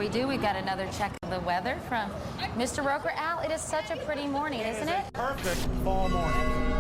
we do, we've got another check of the weather from Mr. Roker. Al, it is such a pretty morning, isn't it? Perfect fall morning.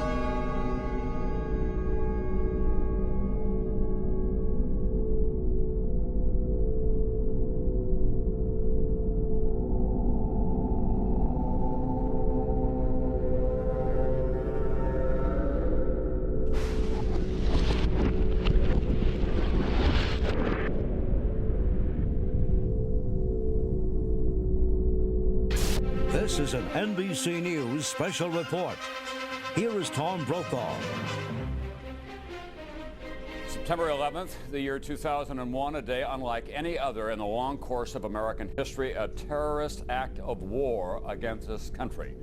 This is an NBC News special report. Here is Tom Brokaw. September 11th, the year 2001, a day unlike any other in the long course of American history, a terrorist act of war against this country.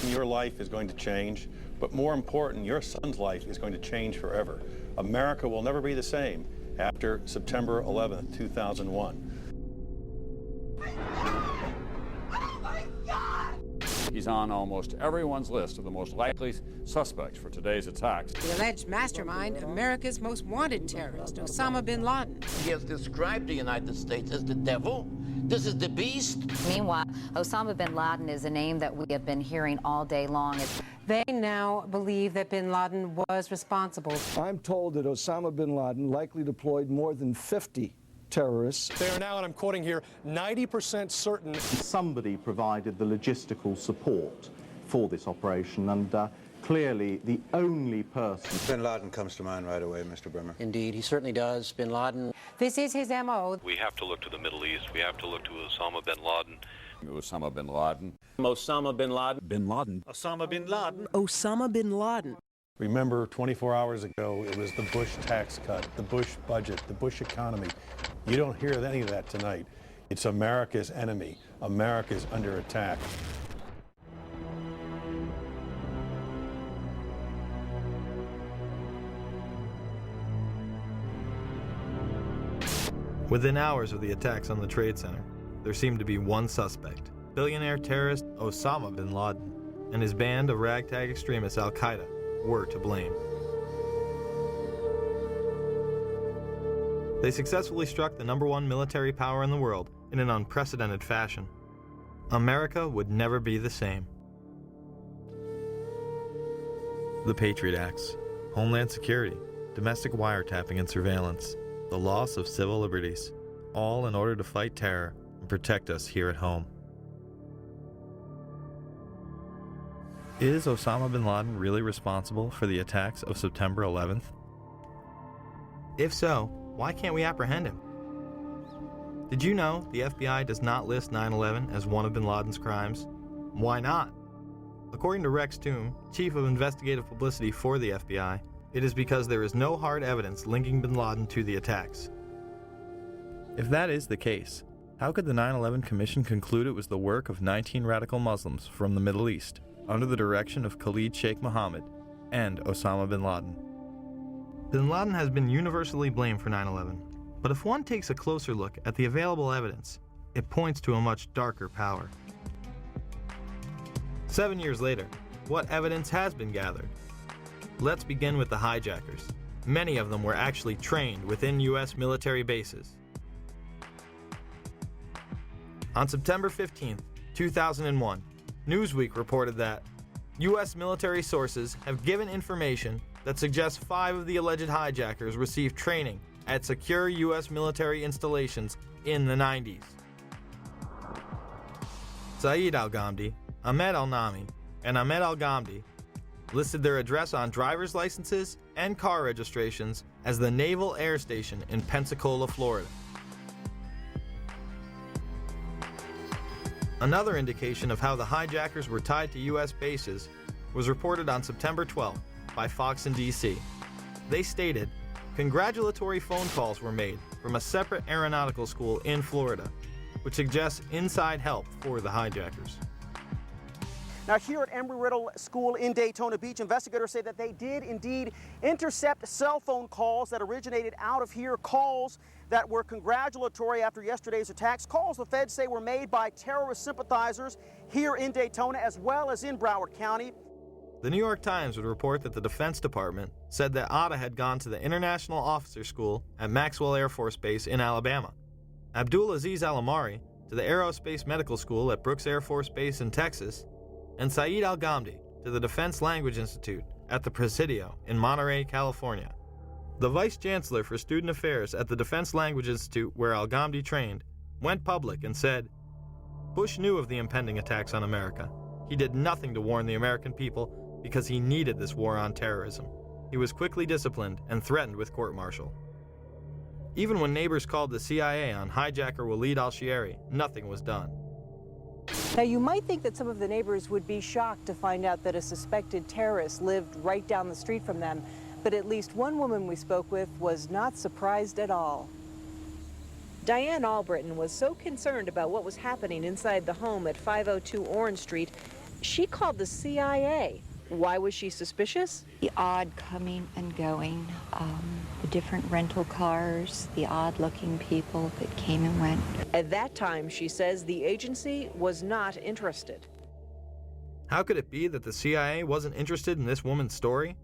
Your life is going to change, but more important, your son's life is going to change forever. America will never be the same after September 11th, 2001. Oh my God! He's on almost everyone's list of the most likely suspects for today's attacks. The alleged mastermind, America's most wanted terrorist, Osama bin Laden. He has described the United States as the devil. This is the beast. Meanwhile, Osama bin Laden is a name that we have been hearing all day long. They now believe that bin Laden was responsible. I'm told that Osama bin Laden likely deployed more than 50 terrorists. They are now, and I'm quoting here, 90% certain. Somebody provided the logistical support for this operation, and clearly the only person. Bin Laden comes to mind right away, Mr. Brimmer. Indeed, he certainly does. Bin Laden. This is his M.O. We have to look to the Middle East. We have to look to Osama bin Laden. Osama bin Laden. Osama bin Laden. Bin Laden. Osama bin Laden. Osama bin Laden. Remember, 24 hours ago, it was the Bush tax cut, the Bush budget, the Bush economy. You don't hear any of that tonight. It's America's enemy. America's under attack. Within hours of the attacks on the Trade Center, there seemed to be one suspect, billionaire terrorist Osama bin Laden, and his band of ragtag extremists Al-Qaeda were to blame. They successfully struck the #1 military power in the world in an unprecedented fashion. America would never be the same. The Patriot Acts, Homeland Security, domestic wiretapping and surveillance, the loss of civil liberties, all in order to fight terror and protect us here at home. Is Osama bin Laden really responsible for the attacks of September 11th? If so, why can't we apprehend him? Did you know the FBI does not list 9/11 as one of bin Laden's crimes? Why not? According to Rex Toom, Chief of Investigative Publicity for the FBI, it is because there is no hard evidence linking bin Laden to the attacks. If that is the case, how could the 9/11 Commission conclude it was the work of 19 radical Muslims from the Middle East, under the direction of Khalid Sheikh Mohammed and Osama bin Laden? Bin Laden has been universally blamed for 9/11, but if one takes a closer look at the available evidence, it points to a much darker power. 7 years later, what evidence has been gathered? Let's begin with the hijackers. Many of them were actually trained within U.S. military bases. On September 15, 2001, Newsweek reported that U.S. military sources have given information that suggests 5 of the alleged hijackers received training at secure U.S. military installations in the 90s. Saeed al-Ghamdi, Ahmed al-Nami, and Ahmed al-Ghamdi listed their address on driver's licenses and car registrations as the Naval Air Station in Pensacola, Florida. Another indication of how the hijackers were tied to U.S. bases was reported on September 12th by Fox in D.C. They stated, congratulatory phone calls were made from a separate aeronautical school in Florida, which suggests inside help for the hijackers. Now, here at Embry-Riddle School in Daytona Beach, investigators say that they did indeed intercept cell phone calls that originated out of here, calls that were congratulatory after yesterday's attacks, calls the feds say were made by terrorist sympathizers here in Daytona as well as in Broward County. The New York Times would report that the Defense Department said that Atta had gone to the International Officer School at Maxwell Air Force Base in Alabama, Abdul Aziz Al-Amari to the Aerospace Medical School at Brooks Air Force Base in Texas, and Saeed Al-Ghamdi to the Defense Language Institute at the Presidio in Monterey, California. The Vice Chancellor for Student Affairs at the Defense Language Institute, where Al-Ghamdi trained, went public and said, "Bush knew of the impending attacks on America. He did nothing to warn the American people because he needed this war on terrorism. He was quickly disciplined and threatened with court-martial." Even when neighbors called the CIA on hijacker Walid al-Shiari, nothing was done. Now, you might think that some of the neighbors would be shocked to find out that a suspected terrorist lived right down the street from them, but at least one woman we spoke with was not surprised at all. Diane Albritton was so concerned about what was happening inside the home at 502 Orange Street, she called the CIA. Why was she suspicious? The odd coming and going, the different rental cars, the odd-looking people that came and went. At that time, she says, the agency was not interested. How could it be that the CIA wasn't interested in this woman's story?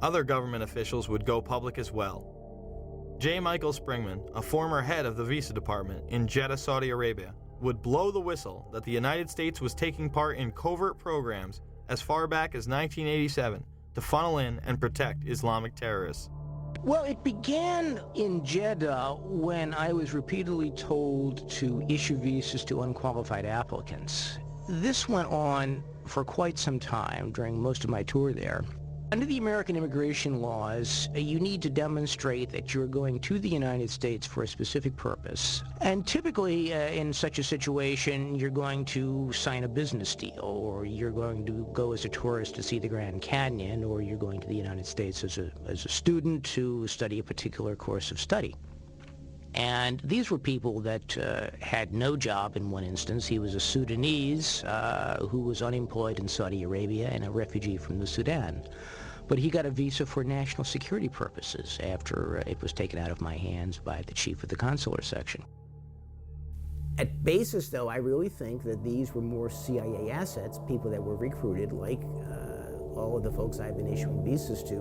Other government officials would go public as well. J. Michael Springman, a former head of the Visa Department in Jeddah, Saudi Arabia, would blow the whistle that the United States was taking part in covert programs as far back as 1987 to funnel in and protect Islamic terrorists. Well, it began in Jeddah when I was repeatedly told to issue visas to unqualified applicants. This went on for quite some time during most of my tour there. Under the American immigration laws, you need to demonstrate that you're going to the United States for a specific purpose. And typically, in such a situation, you're going to sign a business deal, or you're going to go as a tourist to see the Grand Canyon, or you're going to the United States as a student to study a particular course of study. And these were people that had no job in one instance. He was a Sudanese who was unemployed in Saudi Arabia and a refugee from the Sudan. But he got a visa for national security purposes after it was taken out of my hands by the chief of the consular section. At basis, though, I really think that these were more CIA assets, people that were recruited, like all of the folks I've been issuing visas to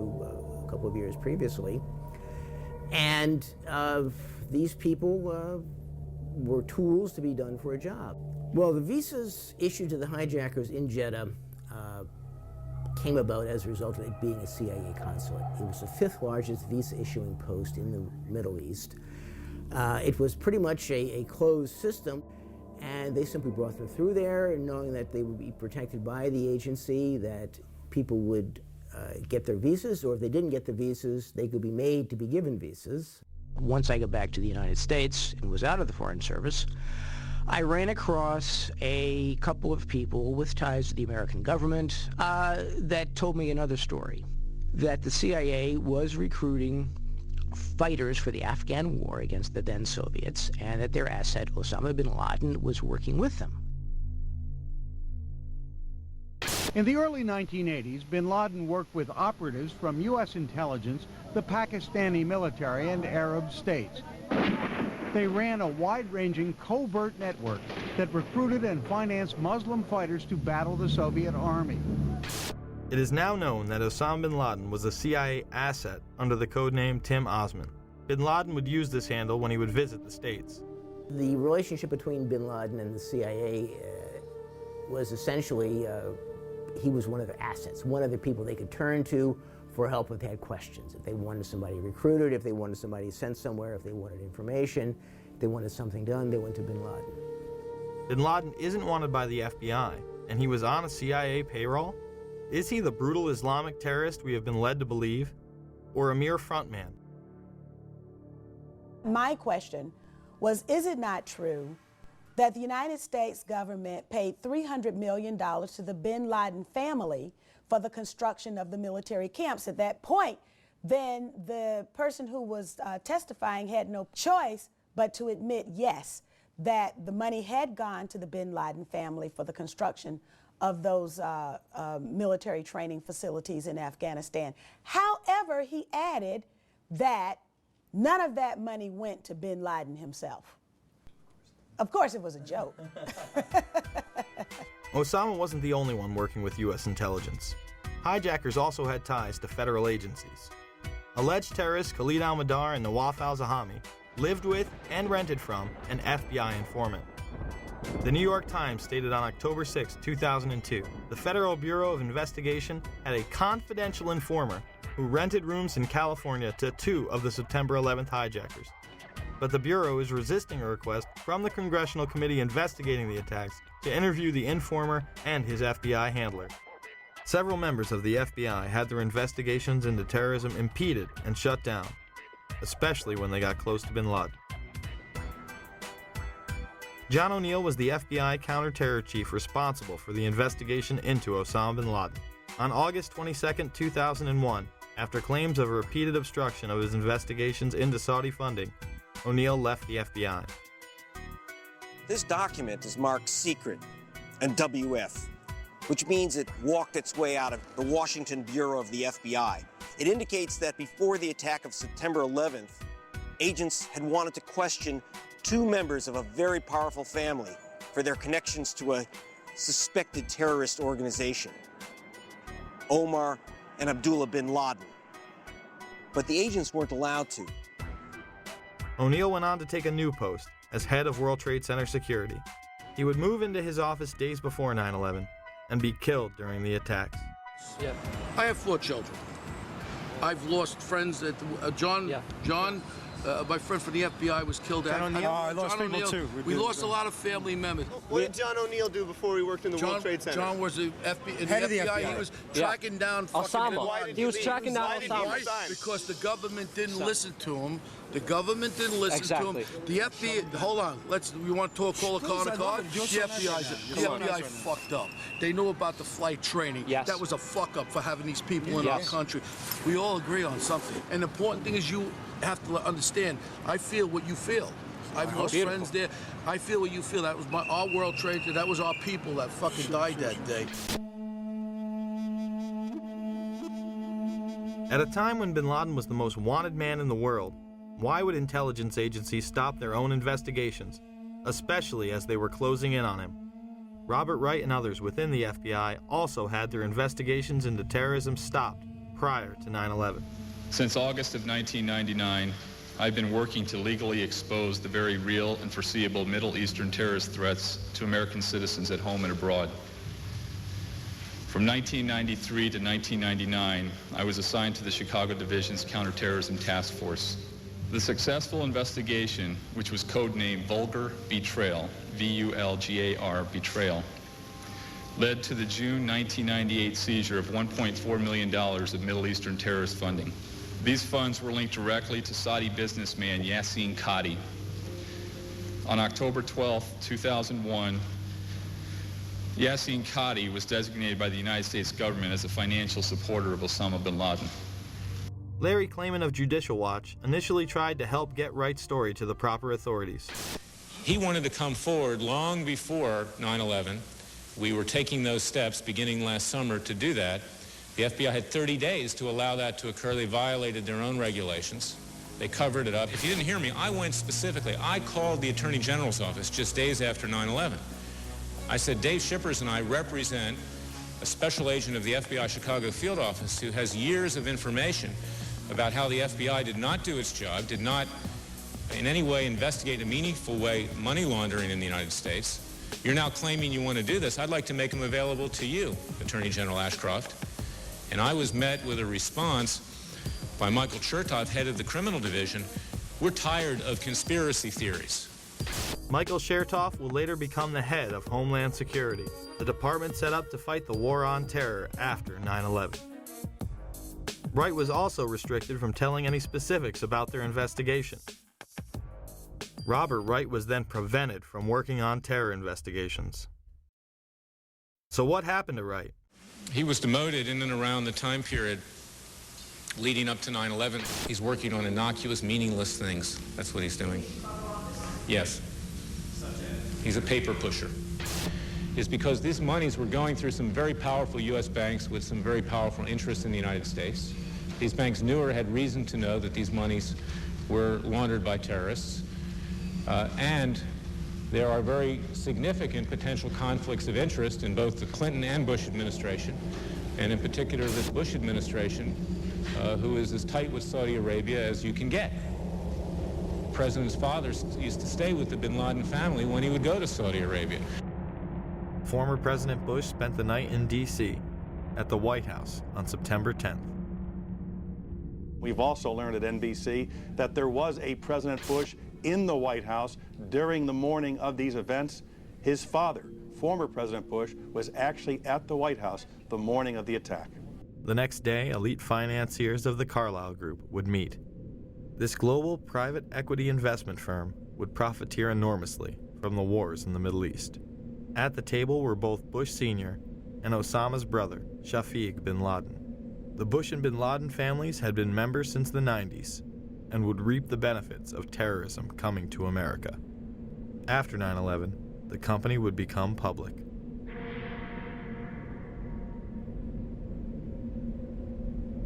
a couple of years previously. And these people were tools to be done for a job. Well, the visas issued to the hijackers in Jeddah came about as a result of it being a CIA consulate. It was the 5th largest visa issuing post in the Middle East. It was pretty much a closed system, and they simply brought them through there, knowing that they would be protected by the agency, that people would get their visas, or if they didn't get the visas, they could be made to be given visas. Once I got back to the United States and was out of the Foreign Service, I ran across a couple of people with ties to the American government that told me another story, that the CIA was recruiting fighters for the Afghan war against the then Soviets, and that their asset, Osama bin Laden, was working with them. In the early 1980s, bin Laden worked with operatives from U.S. intelligence, the Pakistani military, and Arab states. They ran a wide-ranging covert network that recruited and financed Muslim fighters to battle the Soviet army. It is now known that Osama bin Laden was a CIA asset under the codename Tim Osman. Bin Laden would use this handle when he would visit the States. The relationship between bin Laden and the CIA was essentially he was one of their assets, one of the people they could turn to for help if they had questions. If they wanted somebody recruited, if they wanted somebody sent somewhere, if they wanted information, if they wanted something done, they went to bin Laden. Bin Laden isn't wanted by the FBI, and he was on a CIA payroll? Is he the brutal Islamic terrorist we have been led to believe, or a mere frontman? My question was, is it not true that the United States government paid $300 million to the bin Laden family for the construction of the military camps? At that point, then the person who was testifying had no choice but to admit, yes, that the money had gone to the bin Laden family for the construction of those military training facilities in Afghanistan. However, he added that none of that money went to bin Laden himself. Of course, it was a joke. Osama wasn't the only one working with U.S. intelligence. Hijackers also had ties to federal agencies. Alleged terrorists Khalid al-Mihdhar and Nawaf al-Zahami lived with and rented from an FBI informant. The New York Times stated on October 6, 2002, the Federal Bureau of Investigation had a confidential informer who rented rooms in California to 2 of the September 11th hijackers. But the Bureau is resisting a request from the Congressional Committee investigating the attacks to interview the informer and his FBI handler. Several members of the FBI had their investigations into terrorism impeded and shut down, especially when they got close to bin Laden. John O'Neill was the FBI counter-terror chief responsible for the investigation into Osama bin Laden. On August 22, 2001, after claims of a repeated obstruction of his investigations into Saudi funding, O'Neill left the FBI. This document is marked secret and WF, which means it walked its way out of the Washington Bureau of the FBI. It indicates that before the attack of September 11th, agents had wanted to question 2 members of a very powerful family for their connections to a suspected terrorist organization, Omar and Abdullah bin Laden. But the agents weren't allowed to. O'Neill went on to take a new post as head of World Trade Center security. He would move into his office days before 9/11 and be killed during the attacks. Yeah. I have 4 children. I've lost friends at John, my friend from the FBI was killed. John O'Neill? I lost John people O'Neill, too. We lost a lot of family members. What did John O'Neill do before he worked in the World Trade Center? John was in Head of the the FBI. FBI. He was tracking down fucking Osama. He was tracking down Osama. Because the government didn't listen to him. The government didn't listen to him. The FBI, hold on, we want to call a car to car? The FBI fucked up. They knew about the flight training. Yes. That was a fuck up for having these people in our country. We all agree on something. And the important thing is you have to understand, I feel what you feel. I've lost friends there. I feel what you feel. That was our World Trade Center. That was our people that fucking died that day. At a time when bin Laden was the most wanted man in the world, why would intelligence agencies stop their own investigations, especially as they were closing in on him? Robert Wright and others within the FBI also had their investigations into terrorism stopped prior to 9/11. Since August of 1999, I've been working to legally expose the very real and foreseeable Middle Eastern terrorist threats to American citizens at home and abroad. From 1993 to 1999, I was assigned to the Chicago Division's Counterterrorism Task Force. The successful investigation, which was codenamed Vulgar Betrayal, V-U-L-G-A-R, Betrayal, led to the June 1998 seizure of $1.4 million of Middle Eastern terrorist funding. These funds were linked directly to Saudi businessman Yassin Qadi. On October 12, 2001, Yassin Qadi was designated by the United States government as a financial supporter of Osama bin Laden. Larry Klayman of Judicial Watch initially tried to help get Wright's story to the proper authorities. He wanted to come forward long before 9/11. We were taking those steps beginning last summer to do that. The FBI had 30 days to allow that to occur. They violated their own regulations. They covered it up. If you didn't hear me, I went specifically. I called the Attorney General's office just days after 9/11. I said, Dave Shippers and I represent a special agent of the FBI Chicago field office who has years of information about how the FBI did not do its job, did not in any way investigate in a meaningful way money laundering in the United States. You're now claiming you want to do this. I'd like to make them available to you, Attorney General Ashcroft. And I was met with a response by Michael Chertoff, head of the criminal division. We're tired of conspiracy theories. Michael Chertoff will later become the head of Homeland Security, the department set up to fight the war on terror after 9/11. Wright was also restricted from telling any specifics about their investigation. Robert Wright was then prevented from working on terror investigations. So what happened to Wright? He was demoted in and around the time period leading up to 9/11. He's working on innocuous, meaningless things. That's what he's doing. Yes. he's a paper pusher, is because these monies were going through some very powerful U.S. banks with some very powerful interests in the United States. These banks knew or had reason to know that these monies were laundered by terrorists, and there are very significant potential conflicts of interest in both the Clinton and Bush administration, and in particular this Bush administration, who is as tight with Saudi Arabia as you can get. The president's father used to stay with the bin Laden family when he would go to Saudi Arabia. Former President Bush spent the night in D.C. at the White House on September 10th. We've also learned at NBC that there was a President Bush in the White House during the morning of these events. His father, former President Bush, was actually at the White House the morning of the attack. The next day, elite financiers of the Carlyle Group would meet. This global private equity investment firm would profiteer enormously from the wars in the Middle East. At the table were both Bush Sr. and Osama's brother, Shafiq bin Laden. The Bush and bin Laden families had been members since the 90s and would reap the benefits of terrorism coming to America. After 9/11, the company would become public.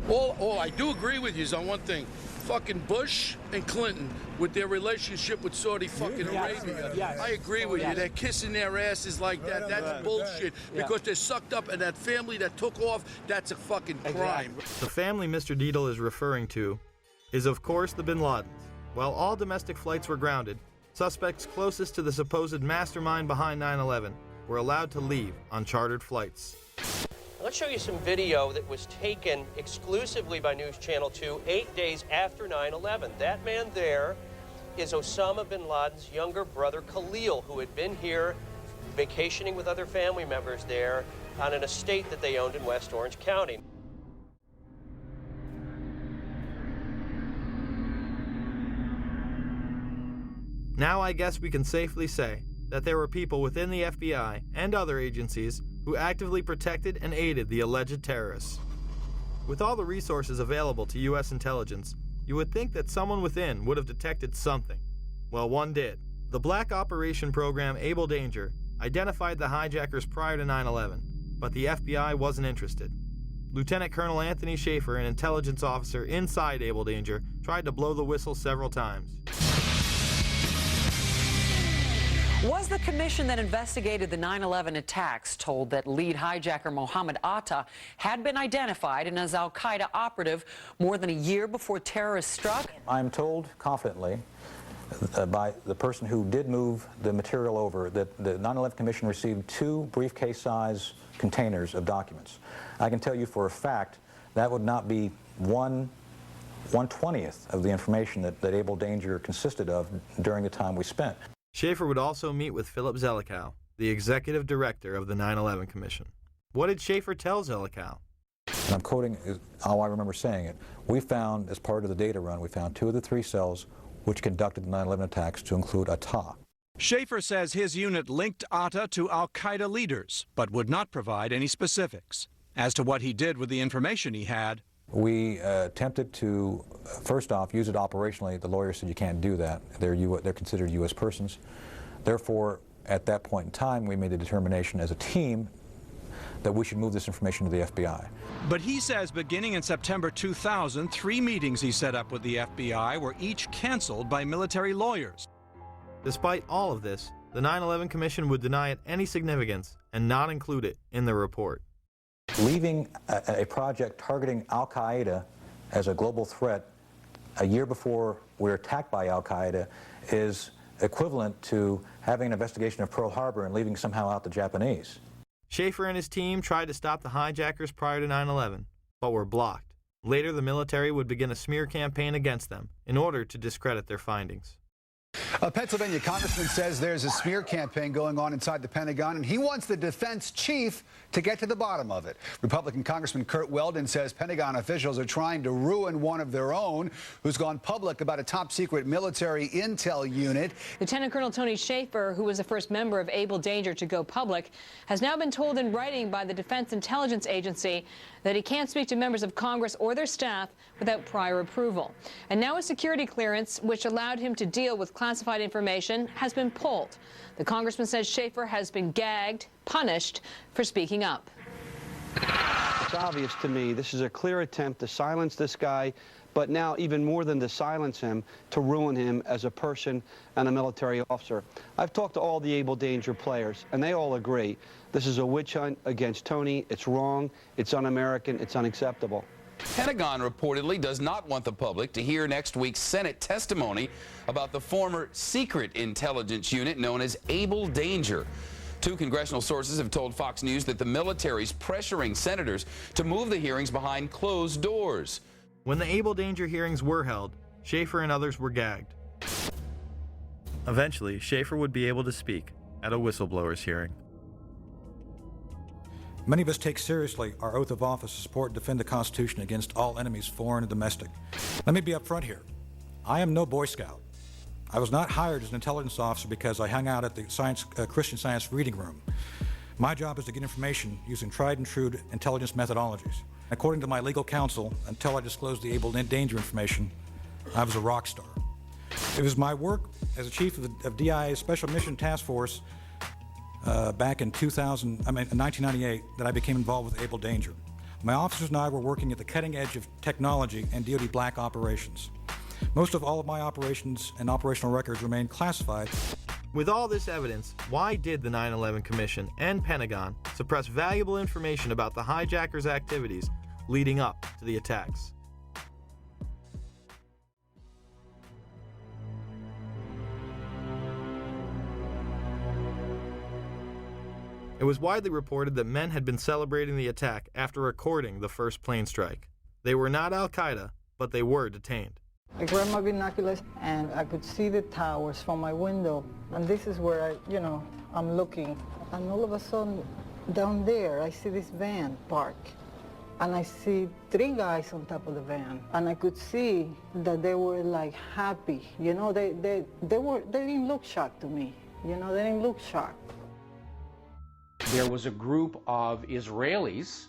All I do agree with you is on one thing. Fucking Bush and Clinton with their relationship with Saudi fucking Arabia. Yes. I agree with you. They're kissing their asses like that. That's bullshit. Because they're sucked up, and that family that took off, that's a fucking crime. The family Mr. Deedle is referring to is, of course, the bin Ladens. While all domestic flights were grounded, suspects closest to the supposed mastermind behind 9/11 were allowed to leave on chartered flights. Let's show you some video that was taken exclusively by News Channel 2 8 days after 9/11. That man there is Osama bin Laden's younger brother, Khalil, who had been here vacationing with other family members there on an estate that they owned in West Orange County. Now I guess we can safely say that there were people within the FBI and other agencies who actively protected and aided the alleged terrorists. With all the resources available to U.S. intelligence, you would think that someone within would have detected something. Well, one did. The Black Operation Program Able Danger identified the hijackers prior to 9/11, but the FBI wasn't interested. Lieutenant Colonel Anthony Schaefer, an intelligence officer inside Able Danger, tried to blow the whistle several times. Was the commission that investigated the 9/11 attacks told that lead hijacker Mohammed Atta had been identified and as al-Qaeda operative more than a year before terrorists struck? I'm told confidently by the person who did move the material over that the 9/11 Commission received 2 briefcase-size containers of documents. I can tell you for a fact that would not be 1/20th of the information that Able Danger consisted of during the time we spent. Schaefer would also meet with Philip Zelikow, the executive director of the 9/11 Commission. What did Schaefer tell Zelikow? And I'm quoting how I remember saying it. We found, as part of the data run, we found 2 of the 3 cells which conducted the 9/11 attacks, to include Atta. Schaefer says his unit linked Atta to al-Qaeda leaders, but would not provide any specifics. As to what he did with the information he had, we attempted to, first off, use it operationally. The lawyer said you can't do that. They're considered U.S. persons. Therefore, at that point in time, we made the determination as a team that we should move this information to the FBI. But he says beginning in September 2000, 3 meetings he set up with the FBI were each canceled by military lawyers. Despite all of this, the 9/11 Commission would deny it any significance and not include it in the report. Leaving a project targeting al-Qaeda as a global threat a year before we're attacked by al-Qaeda is equivalent to having an investigation of Pearl Harbor and leaving somehow out the Japanese. Schaefer and his team tried to stop the hijackers prior to 9/11, but were blocked. Later, the military would begin a smear campaign against them in order to discredit their findings. A Pennsylvania congressman says there's a smear campaign going on inside the Pentagon, and he wants the defense chief to get to the bottom of it. Republican Congressman Kurt Weldon says Pentagon officials are trying to ruin one of their own who's gone public about a top-secret military intel unit. Lieutenant Colonel Tony Schaefer, who was the first member of Able Danger to go public, has now been told in writing by the Defense Intelligence Agency that he can't speak to members of Congress or their staff without prior approval. And now a security clearance which allowed him to deal with classified classified information has been pulled. The congressman says Schaefer has been gagged, punished for speaking up. It's obvious to me this is a clear attempt to silence this guy, but now even more than to silence him, to ruin him as a person and a military officer. I've talked to all the Able Danger players, and they all agree this is a witch hunt against Tony. It's wrong, it's un-American, it's unacceptable. Pentagon reportedly does not want the public to hear next week's Senate testimony about the former secret intelligence unit known as Able Danger. Two congressional sources have told Fox News that the military's pressuring senators to move the hearings behind closed doors. When the Able Danger hearings were held, Schaefer and others were gagged. Eventually, Schaefer would be able to speak at a whistleblower's hearing. Many of us take seriously our oath of office to support and defend the Constitution against all enemies, foreign and domestic. Let me be upfront here. I am no Boy Scout. I was not hired as an intelligence officer because I hung out at the Christian Science reading room. My job is to get information using tried and true intelligence methodologies. According to my legal counsel, until I disclosed the Able Danger information, I was a rock star. It was my work as a chief of DIA's Special Mission Task Force back in 1998 that I became involved with Able Danger. My officers and I were working at the cutting edge of technology and DoD black operations. Most of all of my operations and operational records remain classified. With all this evidence, why did the 9/11 Commission and Pentagon suppress valuable information about the hijackers' activities leading up to the attacks? It was widely reported that men had been celebrating the attack after recording the first plane strike. They were not Al-Qaeda, but they were detained. I grabbed my binoculars and I could see the towers from my window. And this is where I'm looking. And all of a sudden, down there, I see this van park. And I see 3 guys on top of the van. And I could see that they were like happy. They didn't look shocked to me. They didn't look shocked. There was a group of Israelis,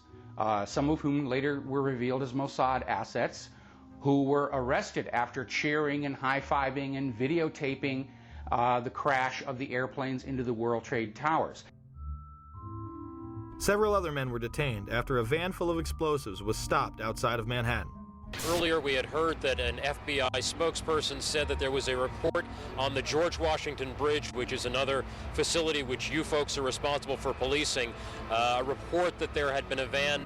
some of whom later were revealed as Mossad assets, who were arrested after cheering and high-fiving and videotaping the crash of the airplanes into the World Trade Towers. Several other men were detained after a van full of explosives was stopped outside of Manhattan. Earlier, we had heard that an FBI spokesperson said that there was a report on the George Washington Bridge, which is another facility which you folks are responsible for policing, a report that there had been a van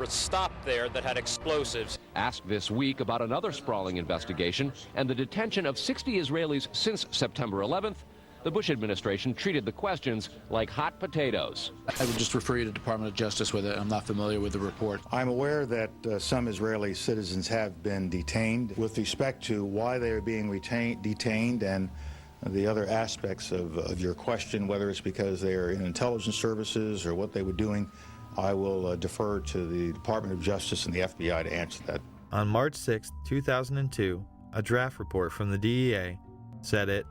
stopped there that had explosives. Asked this week about another sprawling investigation and the detention of 60 Israelis since September 11th, the Bush administration treated the questions like hot potatoes. I would just refer you to the Department of Justice with it. I'm not familiar with the report. I'm aware that some Israeli citizens have been detained. With respect to why they are being detained and the other aspects of your question, whether it's because they are in intelligence services or what they were doing, I will defer to the Department of Justice and the FBI to answer that. On March 6, 2002, a draft report from the DEA said it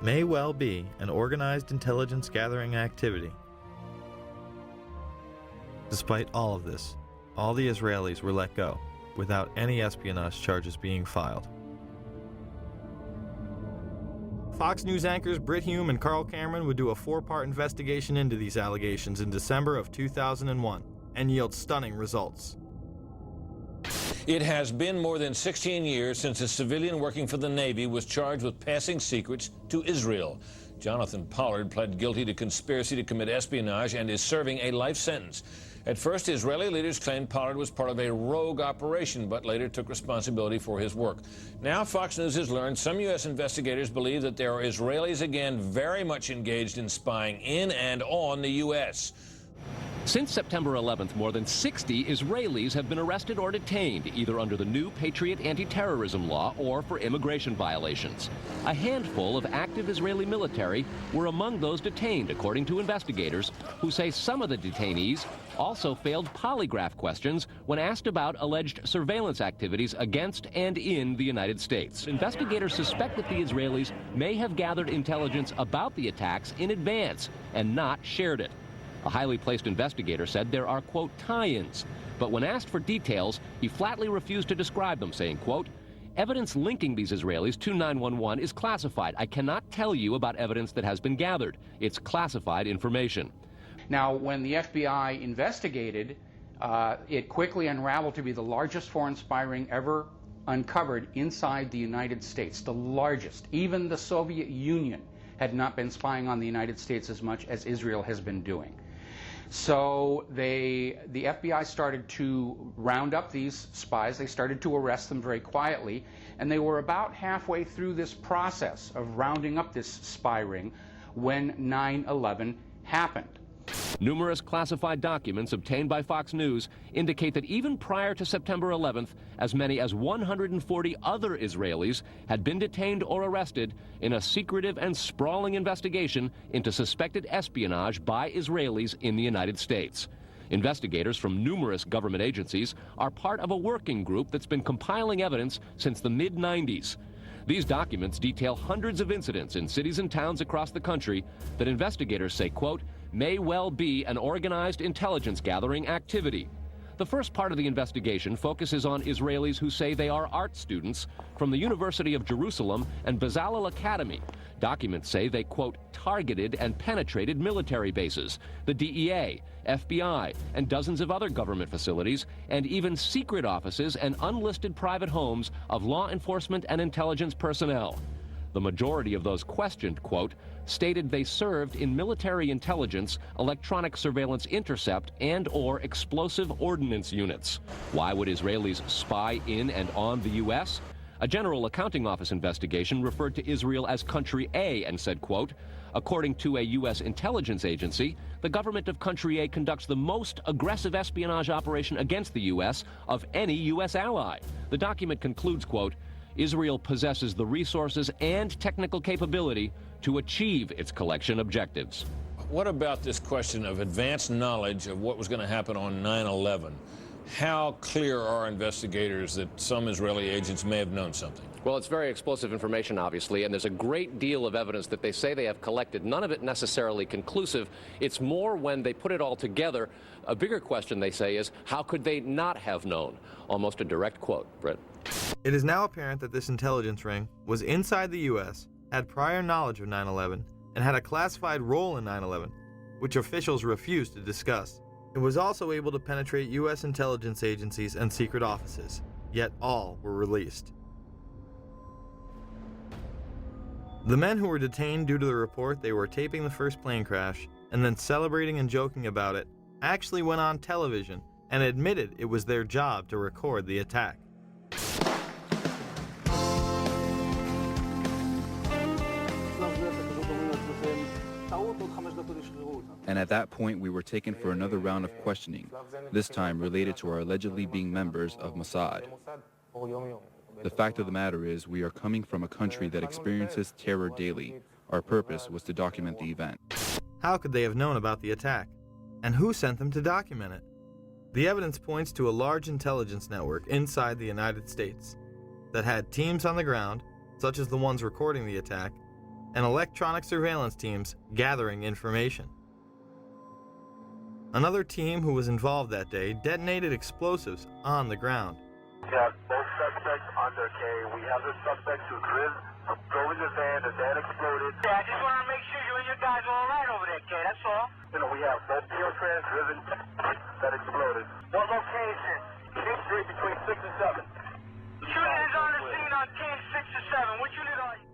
may well be an organized intelligence gathering activity. Despite all of this, all the Israelis were let go without any espionage charges being filed. Fox News anchors Britt Hume and Carl Cameron would do a 4-part investigation into these allegations in December of 2001 and yield stunning results. It has been more than 16 years since a civilian working for the Navy was charged with passing secrets to Israel. Jonathan Pollard pled guilty to conspiracy to commit espionage and is serving a life sentence. At first, Israeli leaders claimed Pollard was part of a rogue operation, but later took responsibility for his work. Now, Fox News has learned some U.S. investigators believe that there are Israelis again very much engaged in spying in and on the U.S. Since September 11th, more than 60 Israelis have been arrested or detained, either under the new Patriot anti-terrorism law or for immigration violations. A handful of active Israeli military were among those detained, according to investigators, who say some of the detainees also failed polygraph questions when asked about alleged surveillance activities against and in the United States. Investigators suspect that the Israelis may have gathered intelligence about the attacks in advance and not shared it. A highly placed investigator said there are, quote, tie-ins. But when asked for details, he flatly refused to describe them, saying, quote, Evidence linking these Israelis to 911 is classified. I cannot tell you about evidence that has been gathered. It's classified information. Now, when the FBI investigated, it quickly unraveled to be the largest foreign spy ring ever uncovered inside the United States, the largest. Even the Soviet Union had not been spying on the United States as much as Israel has been doing. So the FBI started to round up these spies. They started to arrest them very quietly, and they were about halfway through this process of rounding up this spy ring when 9/11 happened. Numerous classified documents obtained by Fox News indicate that even prior to September 11th, as many as 140 other Israelis had been detained or arrested in a secretive and sprawling investigation into suspected espionage by Israelis in the United States. Investigators from numerous government agencies are part of a working group that's been compiling evidence since the mid-90s. These documents detail hundreds of incidents in cities and towns across the country that investigators say, quote, may well be an organized intelligence gathering activity. The first part of the investigation focuses on Israelis who say they are art students from the University of Jerusalem and Bezalel Academy. Documents say they, quote, targeted and penetrated military bases, the DEA, FBI, and dozens of other government facilities, and even secret offices and unlisted private homes of law enforcement and intelligence personnel. The majority of those questioned, quote, stated they served in military intelligence, electronic surveillance intercept, and/or explosive ordnance units. Why would Israelis spy in and on the U.S.? A General Accounting Office investigation referred to Israel as Country A and said, quote, according to a U.S. intelligence agency, the government of Country A conducts the most aggressive espionage operation against the U.S. of any U.S. ally. The document concludes, quote, Israel possesses the resources and technical capability to achieve its collection objectives. What about this question of advanced knowledge of what was going to happen on 9/11? How clear are investigators that some Israeli agents may have known something? Well, it's very explosive information, obviously, and there's a great deal of evidence that they say they have collected, none of it necessarily conclusive. It's more when they put it all together. A bigger question, they say, is how could they not have known? Almost a direct quote, Britt. It is now apparent that this intelligence ring was inside the U.S., had prior knowledge of 9/11, and had a classified role in 9/11, which officials refused to discuss. It was also able to penetrate U.S. intelligence agencies and secret offices, yet all were released. The men who were detained due to the report they were taping the first plane crash and then celebrating and joking about it actually went on television and admitted it was their job to record the attack. And at that point, we were taken for another round of questioning, this time related to our allegedly being members of Mossad. The fact of the matter is, we are coming from a country that experiences terror daily. Our purpose was to document the event. How could they have known about the attack? And who sent them to document it? The evidence points to a large intelligence network inside the United States that had teams on the ground, such as the ones recording the attack, and electronic surveillance teams gathering information. Another team who was involved that day detonated explosives on the ground. We have both suspects under K. We have the suspect who drove in the van, the van exploded. Yeah, I just want to make sure you and your guys are all right over there, K, that's all. You know, we have both Trans driven that exploded. What location? King Street between 6 and 7. Shooting is on the scene on King 6 or 7. What unit are you?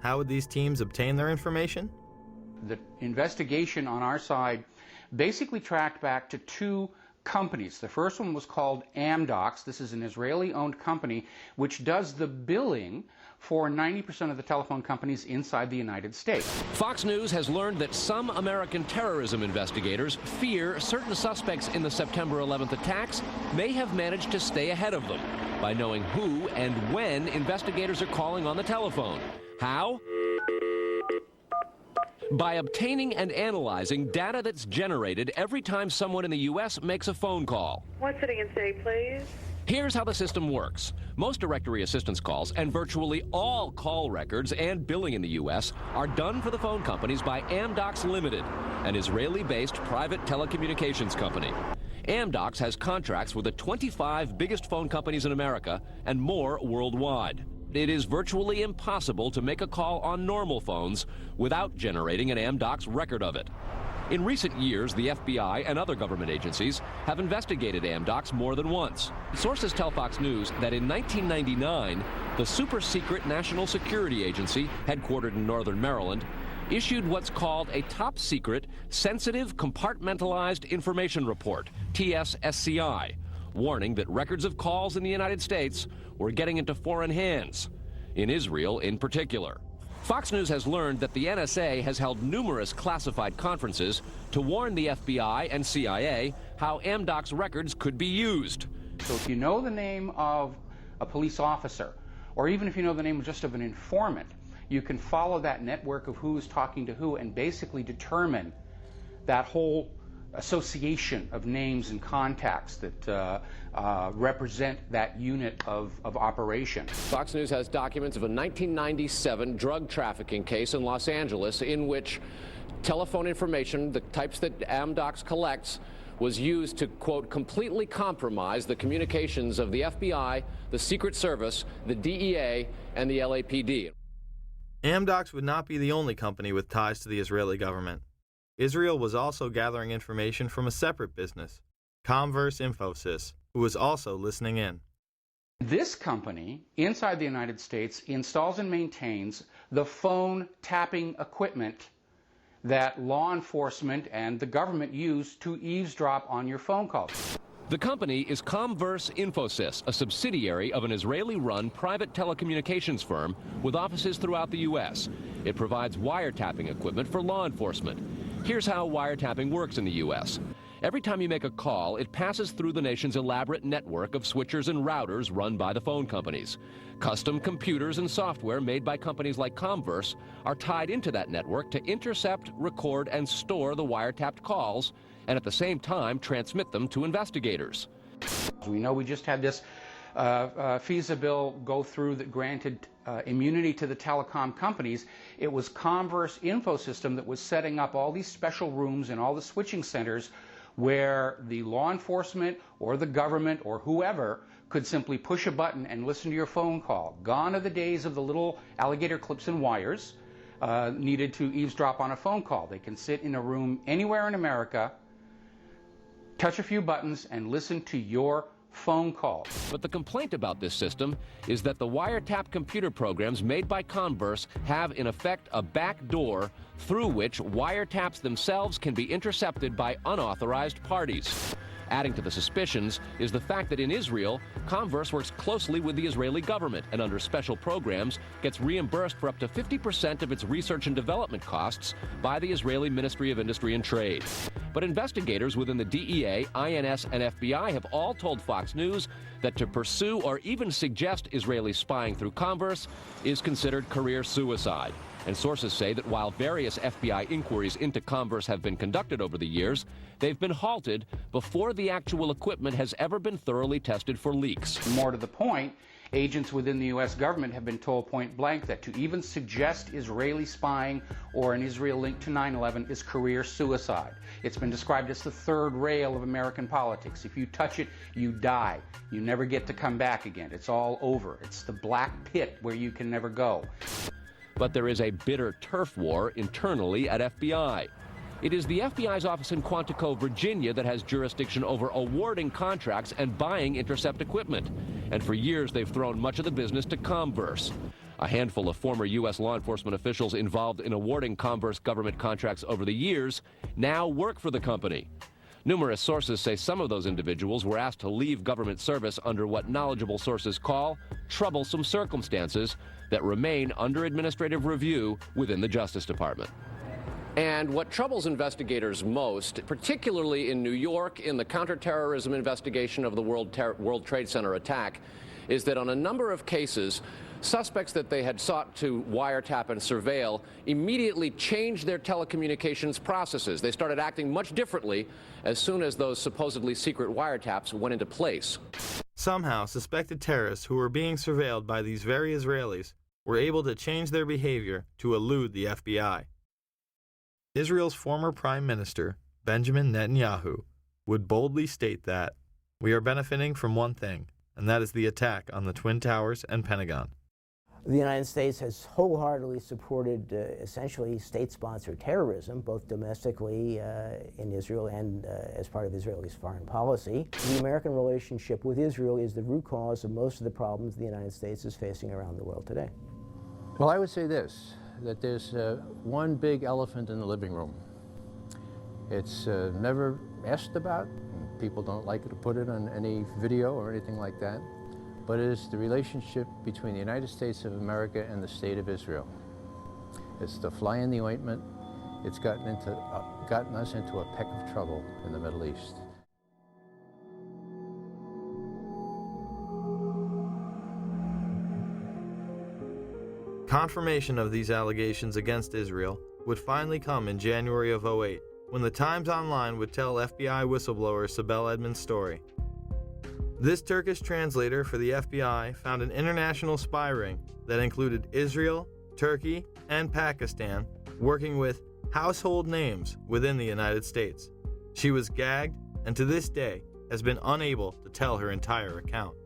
How would these teams obtain their information? The investigation on our side basically tracked back to two companies. The first one was called Amdocs. This is an Israeli-owned company which does the billing for 90% of the telephone companies inside the United States. Fox News has learned that some American terrorism investigators fear certain suspects in the September 11th attacks may have managed to stay ahead of them by knowing who and when investigators are calling on the telephone. How? By obtaining and analyzing data that's generated every time someone in the U.S. makes a phone call. One sitting in city, please. Here's how the system works. Most directory assistance calls and virtually all call records and billing in the U.S. are done for the phone companies by Amdocs Limited, an Israeli-based private telecommunications company. Amdocs has contracts with the 25 biggest phone companies in America and more worldwide. It is virtually impossible to make a call on normal phones without generating an Amdocs record of it. In recent years, the FBI and other government agencies have investigated Amdocs more than once. Sources tell Fox News that in 1999, the super-secret National Security Agency, headquartered in northern Maryland, issued what's called a top-secret, sensitive, compartmentalized information report, TSSCI, warning that records of calls in the United States were getting into foreign hands, in Israel in particular. Fox News has learned that the NSA has held numerous classified conferences to warn the FBI and CIA how Amdocs records could be used. So if you know the name of a police officer, or even if you know the name just of an informant, you can follow that network of who is talking to who and basically determine that whole association of names and contacts that represent that unit of operation. Fox News has documents of a 1997 drug trafficking case in Los Angeles in which telephone information, the types that Amdocs collects, was used to, quote, completely compromise the communications of the FBI, the Secret Service, the DEA, and the LAPD. Amdocs would not be the only company with ties to the Israeli government. Israel was also gathering information from a separate business, Comverse Infosys, who was also listening in. This company, inside the United States, installs and maintains the phone tapping equipment that law enforcement and the government use to eavesdrop on your phone calls. The company is Comverse Infosys, a subsidiary of an Israeli-run private telecommunications firm with offices throughout the U.S. It provides wiretapping equipment for law enforcement. Here's how wiretapping works in the U.S. Every time you make a call, it passes through the nation's elaborate network of switchers and routers run by the phone companies. Custom computers and software made by companies like Comverse are tied into that network to intercept, record, and store the wiretapped calls, and at the same time transmit them to investigators. We know we just had this FISA bill go through that granted immunity to the telecom companies. It was Comverse Infosystem that was setting up all these special rooms and all the switching centers where the law enforcement or the government or whoever could simply push a button and listen to your phone call. Gone are the days of the little alligator clips and wires needed to eavesdrop on a phone call. They can sit in a room anywhere in America, touch a few buttons, and listen to your phone call. But the complaint about this system is that the wiretap computer programs made by Comverse have in effect a back door through which wiretaps themselves can be intercepted by unauthorized parties. Adding to the suspicions is the fact that in Israel, Comverse works closely with the Israeli government and under special programs gets reimbursed for up to 50% of its research and development costs by the Israeli Ministry of Industry and Trade. But investigators within the DEA, INS, and FBI have all told Fox News that to pursue or even suggest Israeli spying through Comverse is considered career suicide. And sources say that while various FBI inquiries into Comverse have been conducted over the years, they've been halted before the actual equipment has ever been thoroughly tested for leaks. More to the point, agents within the U.S. government have been told point blank that to even suggest Israeli spying or an Israel link to 9/11 is career suicide. It's been described as the third rail of American politics. If you touch it, you die. You never get to come back again. It's all over. It's the black pit where you can never go. But there is a bitter turf war internally at FBI. It is the FBI's office in Quantico, Virginia that has jurisdiction over awarding contracts and buying intercept equipment. And for years, they've thrown much of the business to Comverse. A handful of former U.S. law enforcement officials involved in awarding Comverse government contracts over the years now work for the company. Numerous sources say some of those individuals were asked to leave government service under what knowledgeable sources call troublesome circumstances that remain under administrative review within the Justice Department. And what troubles investigators most, particularly in New York in the counterterrorism investigation of the World Trade Center attack, is that on a number of cases, suspects that they had sought to wiretap and surveil immediately changed their telecommunications processes. They started acting much differently as soon as those supposedly secret wiretaps went into place. Somehow, suspected terrorists who were being surveilled by these very Israelis were able to change their behavior to elude the FBI. Israel's former Prime Minister, Benjamin Netanyahu, would boldly state that we are benefiting from one thing, and that is the attack on the Twin Towers and Pentagon. The United States has wholeheartedly supported essentially state-sponsored terrorism, both domestically in Israel and as part of Israel's foreign policy. The American relationship with Israel is the root cause of most of the problems the United States is facing around the world today. Well, I would say this, that there's one big elephant in the living room. It's never asked about. People don't like to put it on any video or anything like that. But it is the relationship between the United States of America and the State of Israel. It's the fly in the ointment. It's gotten us into a peck of trouble in the Middle East. Confirmation of these allegations against Israel would finally come in January of 2008, when the Times Online would tell FBI whistleblower Sibel Edmonds' story. This Turkish translator for the FBI found an international spy ring that included Israel, Turkey, and Pakistan working with household names within the United States. She was gagged and to this day has been unable to tell her entire account.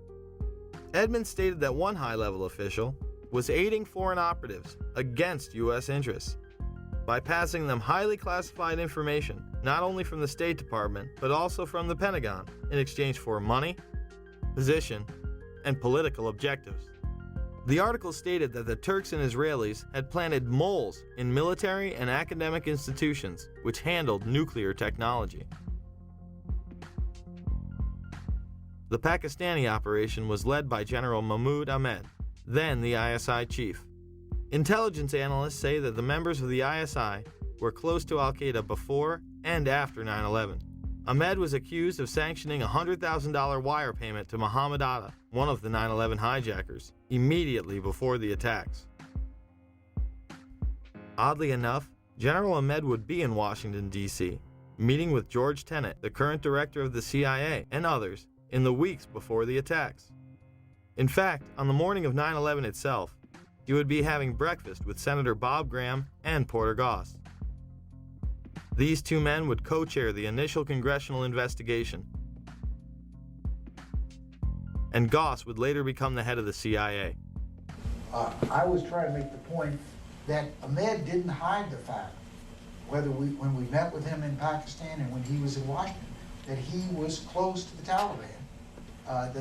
Edmonds stated that one high-level official was aiding foreign operatives against U.S. interests by passing them highly classified information, not only from the State Department, but also from the Pentagon, in exchange for money, position, and political objectives. The article stated that the Turks and Israelis had planted moles in military and academic institutions which handled nuclear technology. The Pakistani operation was led by General Mahmoud Ahmed, then the ISI chief. Intelligence analysts say that the members of the ISI were close to al-Qaeda before and after 9/11. Ahmed was accused of sanctioning a $100,000 wire payment to Mohammed Atta, one of the 9/11 hijackers, immediately before the attacks. Oddly enough, General Ahmed would be in Washington, D.C., meeting with George Tenet, the current director of the CIA, and others, in the weeks before the attacks. In fact, on the morning of 9/11 itself, he would be having breakfast with Senator Bob Graham and Porter Goss. These two men would co-chair the initial congressional investigation, and Goss would later become the head of the CIA. I was trying to make the point that Ahmed didn't hide the fact, when we met with him in Pakistan and when he was in Washington, that he was close to the Taliban,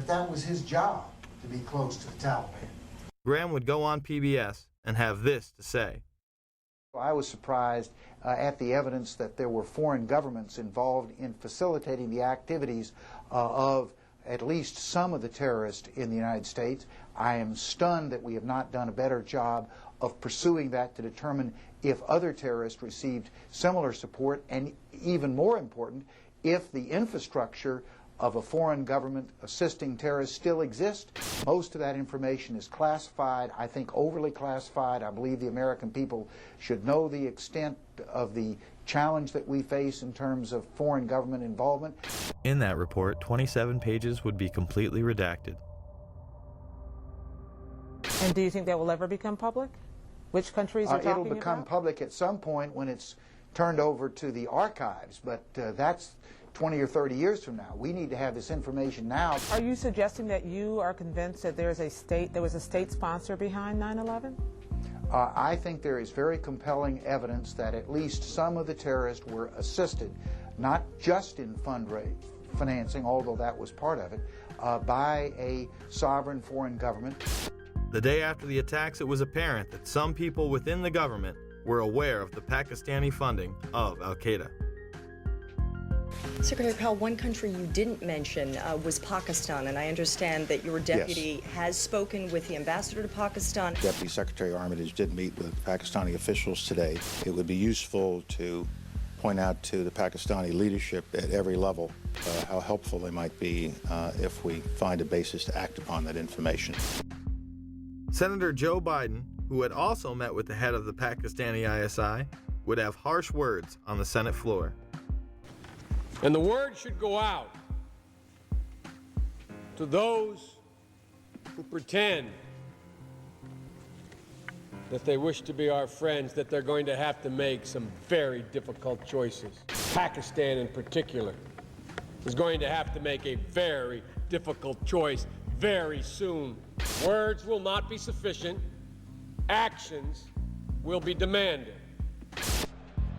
that was his job, to be close to the Taliban. Graham would go on PBS and have this to say. I was surprised at the evidence that there were foreign governments involved in facilitating the activities of at least some of the terrorists in the United States. I am stunned that we have not done a better job of pursuing that to determine if other terrorists received similar support, and even more important, if the infrastructure of a foreign government assisting terrorists still exists. Most of that information is classified, I think overly classified. I believe the American people should know the extent of the challenge that we face in terms of foreign government involvement. In that report, 27 pages would be completely redacted. And do you think that will ever become public? Which countries are talking about? It'll become public at some point when it's turned over to the archives, but that's 20 or 30 years from now. We need to have this information now. Are you suggesting that you are convinced that there was a state sponsor behind 9/11? I think there is very compelling evidence that at least some of the terrorists were assisted, not just in financing, although that was part of it, by a sovereign foreign government. The day after the attacks, it was apparent that some people within the government were aware of the Pakistani funding of al-Qaeda. Secretary Powell, one country you didn't mention was Pakistan, and I understand that your deputy has spoken with the ambassador to Pakistan. Deputy Secretary Armitage did meet with Pakistani officials today. It would be useful to point out to the Pakistani leadership at every level how helpful they might be if we find a basis to act upon that information. Senator Joe Biden, who had also met with the head of the Pakistani ISI, would have harsh words on the Senate floor. And the word should go out to those who pretend that they wish to be our friends, that they're going to have to make some very difficult choices. Pakistan in particular is going to have to make a very difficult choice very soon. Words will not be sufficient. Actions will be demanded.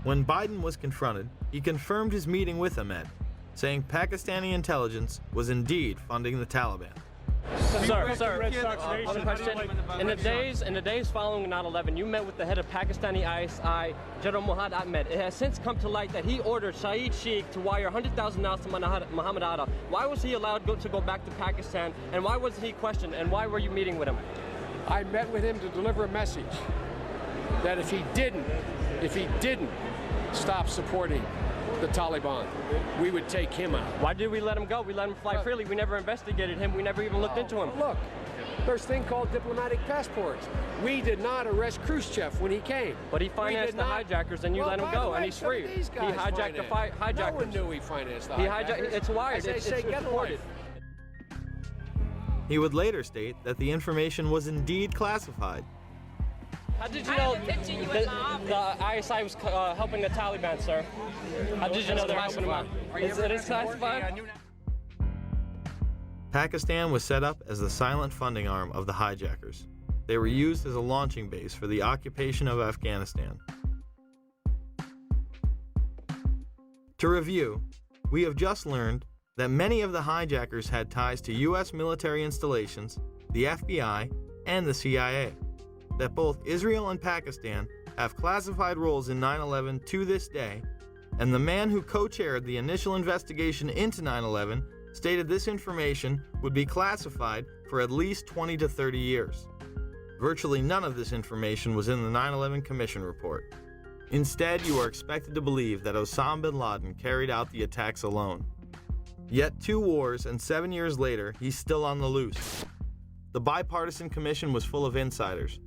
When Biden was confronted, he confirmed his meeting with Ahmed, saying Pakistani intelligence was indeed funding the Taliban. Sir, one question. In the days following 9/11, you met with the head of Pakistani ISI, General Muhammad Ahmed. It has since come to light that he ordered Shahid Sheikh to wire $100,000 to Muhammad Atta. Why was he allowed to go back to Pakistan, and why wasn't he questioned, and why were you meeting with him? I met with him to deliver a message that if he didn't stop supporting the Taliban, we would take him out. Why did we let him go? We let him fly freely. We never investigated him. We never even looked into him. Look, there's a thing called diplomatic passports. We did not arrest Khrushchev when he came. But he financed the hijackers, and you let him go, and he's free. He hijacked the hijackers. No one knew he financed the hijackers. It's wired. It's reported. He would later state that the information was indeed classified. How did you know the ISI was helping the Taliban, sir? How did you know they were helping them? It is classified? Pakistan was set up as the silent funding arm of the hijackers. They were used as a launching base for the occupation of Afghanistan. To review, we have just learned that many of the hijackers had ties to U.S. military installations, the FBI, and the CIA. That both Israel and Pakistan have classified roles in 9/11 to this day, and the man who co-chaired the initial investigation into 9/11 stated this information would be classified for at least 20 to 30 years. Virtually none of this information was in the 9/11 Commission report. Instead, you are expected to believe that Osama bin Laden carried out the attacks alone. Yet 2 wars and 7 years later, he's still on the loose. The bipartisan commission was full of insiders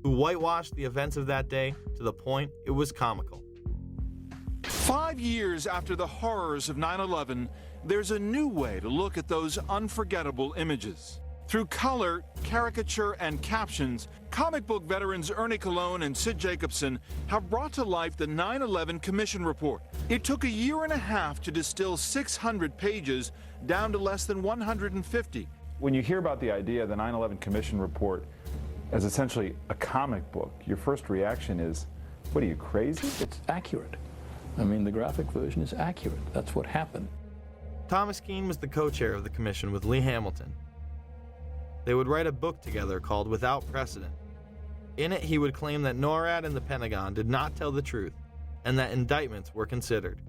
who whitewashed the events of that day to the point it was comical. 5 years after the horrors of 9/11, there's a new way to look at those unforgettable images. Through color, caricature, and captions, comic book veterans Ernie Colon and Sid Jacobson have brought to life the 9/11 Commission Report. It took a year and a half to distill 600 pages down to less than 150. When you hear about the idea of the 9/11 Commission Report as essentially a comic book, your first reaction is, what are you, crazy? It's accurate. I mean, the graphic version is accurate. That's what happened. Thomas Keane was the co-chair of the commission with Lee Hamilton. They would write a book together called Without Precedent. In it, he would claim that NORAD and the Pentagon did not tell the truth, and that indictments were considered.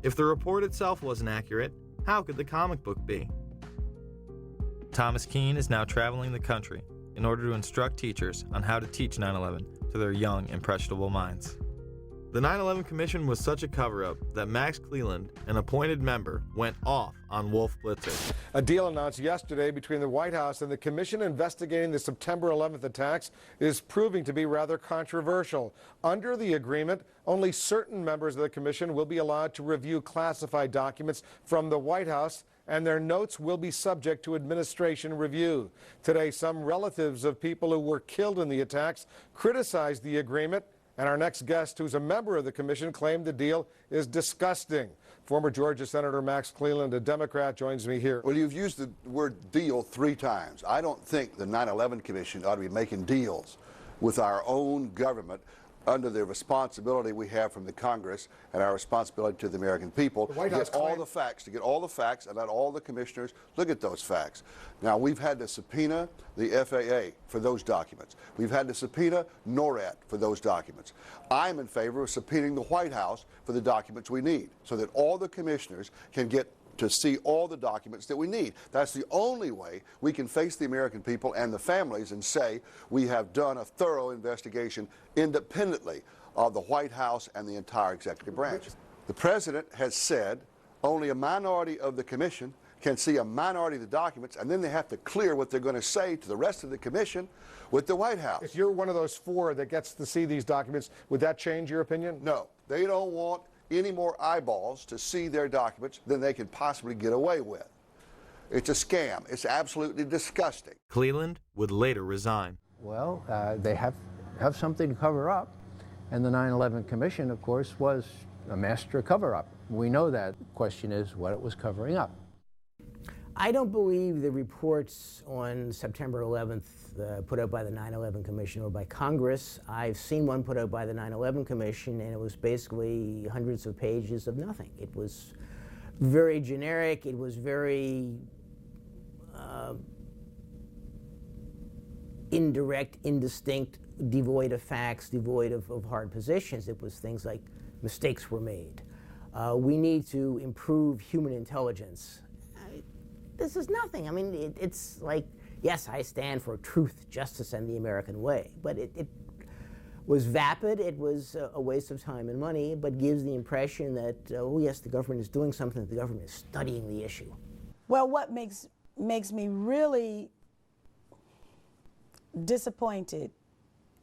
If the report itself wasn't accurate, how could the comic book be? Thomas Keane is now traveling the country in order to instruct teachers on how to teach 9/11 to their young, impressionable minds. The 9/11 Commission was such a cover-up that Max Cleland, an appointed member, went off on Wolf Blitzer. A deal announced yesterday between the White House and the commission investigating the September 11th attacks is proving to be rather controversial. Under the agreement, only certain members of the commission will be allowed to review classified documents from the White House, and their notes will be subject to administration review. Today, some relatives of people who were killed in the attacks criticized the agreement, and our next guest, who's a member of the commission, claimed the deal is disgusting. Former Georgia Senator Max Cleland, a Democrat, joins me here. Well, you've used the word deal 3 times. I don't think the 9/11 Commission ought to be making deals with our own government under the responsibility we have from the Congress and our responsibility to the American people to get all the facts, and let all the commissioners look at those facts. Now, we've had to subpoena the FAA for those documents. We've had to subpoena NORAD for those documents. I'm in favor of subpoenaing the White House for the documents we need so that all the commissioners can get to see all the documents that we need. That's the only way we can face the American people and the families and say we have done a thorough investigation independently of the White House and the entire executive branch. The president has said only a minority of the commission can see a minority of the documents, and then they have to clear what they're going to say to the rest of the commission with the White House. If you're one of those 4 that gets to see these documents, would that change your opinion? No. They don't want any more eyeballs to see their documents than they can possibly get away with. It's a scam. It's absolutely disgusting. Cleland would later resign. Well, they have something to cover up, and the 9/11 Commission, of course, was a master cover-up. We know that. The question is what it was covering up. I don't believe the reports on September 11th put out by the 9/11 Commission or by Congress. I've seen one put out by the 9/11 Commission, and it was basically hundreds of pages of nothing. It was very generic. It was very indirect, indistinct, devoid of facts, devoid of hard positions. It was things like mistakes were made. We need to improve human intelligence. This is nothing. I mean, it's like, yes, I stand for truth, justice, and the American way, but it was vapid. It was a waste of time and money, but gives the impression that, oh yes, the government is doing something, the government is studying the issue. Well, what makes me really disappointed,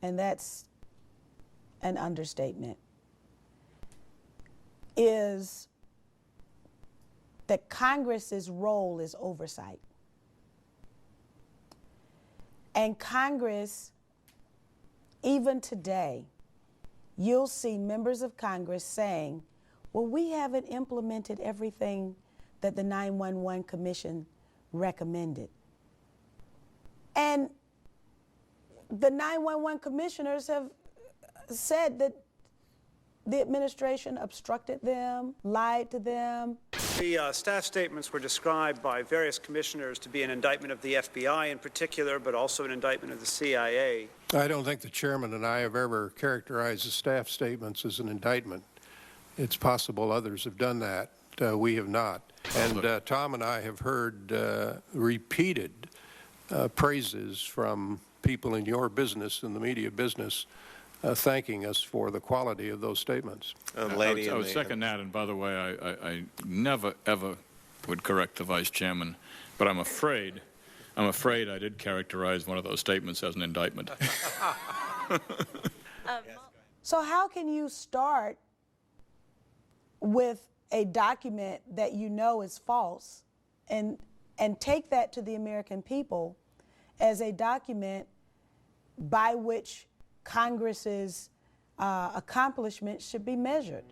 and that's an understatement, is that Congress's role is oversight. And Congress, even today, you'll see members of Congress saying, well, we haven't implemented everything that the 9/11 Commission recommended. And the 9/11 commissioners have said that the administration obstructed them, lied to them. The staff statements were described by various commissioners to be an indictment of the FBI in particular, but also an indictment of the CIA. I don't think the chairman and I have ever characterized the staff statements as an indictment. It's possible others have done that. We have not. And Tom and I have heard repeated praises from people in your business, in the media business, thanking us for the quality of those statements. I would second that, and by the way, I never, ever would correct the vice chairman, but I'm afraid I did characterize one of those statements as an indictment. So how can you start with a document that you know is false and take that to the American people as a document by which Congress's accomplishments should be measured?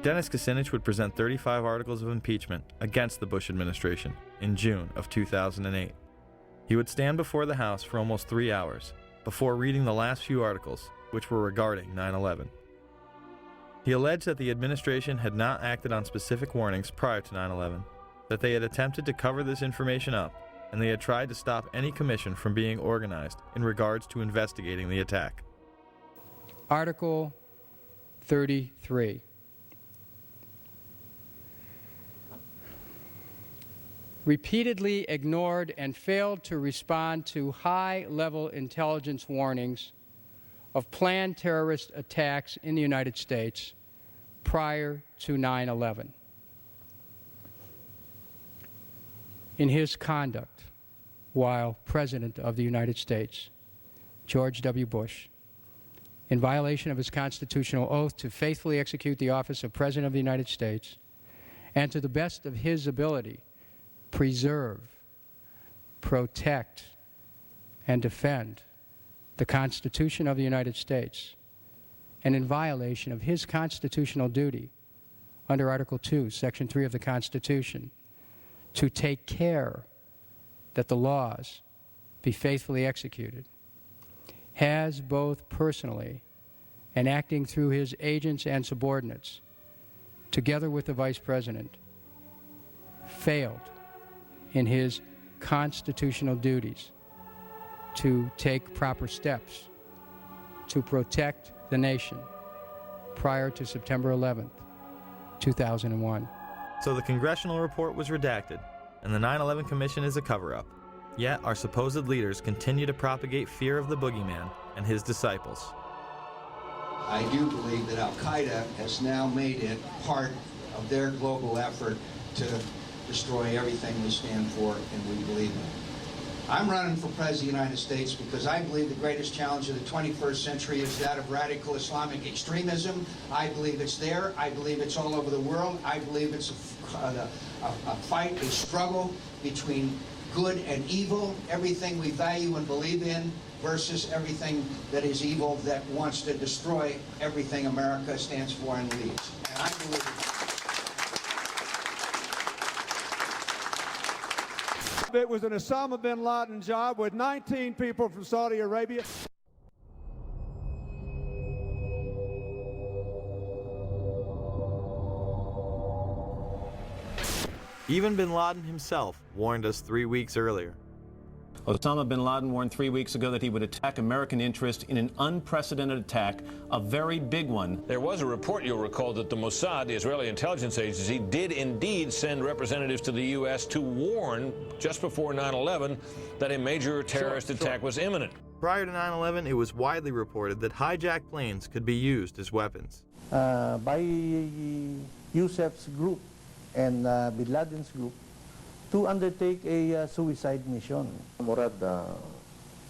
Dennis Kucinich would present 35 articles of impeachment against the Bush administration in June of 2008. He would stand before the House for almost 3 hours before reading the last few articles, which were regarding 9/11. He alleged that the administration had not acted on specific warnings prior to 9/11, that they had attempted to cover this information up, and they had tried to stop any commission from being organized in regards to investigating the attack. Article 33. Repeatedly ignored and failed to respond to high-level intelligence warnings of planned terrorist attacks in the United States prior to 9/11. In his conduct while President of the United States, George W. Bush, in violation of his constitutional oath to faithfully execute the office of President of the United States, and to the best of his ability, preserve, protect, and defend the Constitution of the United States, and in violation of his constitutional duty under Article 2, Section 3 of the Constitution, to take care that the laws be faithfully executed, has both personally and acting through his agents and subordinates, together with the Vice President, failed in his constitutional duties to take proper steps to protect the nation prior to September 11th, 2001. So the congressional report was redacted, and the 9/11 Commission is a cover-up. Yet our supposed leaders continue to propagate fear of the boogeyman and his disciples. I do believe that Al-Qaeda has now made it part of their global effort to destroy everything we stand for and we believe in. I'm running for President of the United States because I believe the greatest challenge of the 21st century is that of radical Islamic extremism. I believe it's there. I believe it's all over the world. I believe it's a fight, a struggle between good and evil, everything we value and believe in versus everything that is evil that wants to destroy everything America stands for and leads. And I believe it was an Osama bin Laden job with 19 people from Saudi Arabia. Even bin Laden himself warned us 3 weeks earlier. Osama bin Laden warned 3 weeks ago that he would attack American interest in an unprecedented attack, a very big one. There was a report, you'll recall, that the Mossad, the Israeli intelligence agency, did indeed send representatives to the U.S. to warn just before 9/11 that a major terrorist attack was imminent. Prior to 9/11, it was widely reported that hijacked planes could be used as weapons. By Yusuf's group and bin Laden's group to undertake a suicide mission. Murad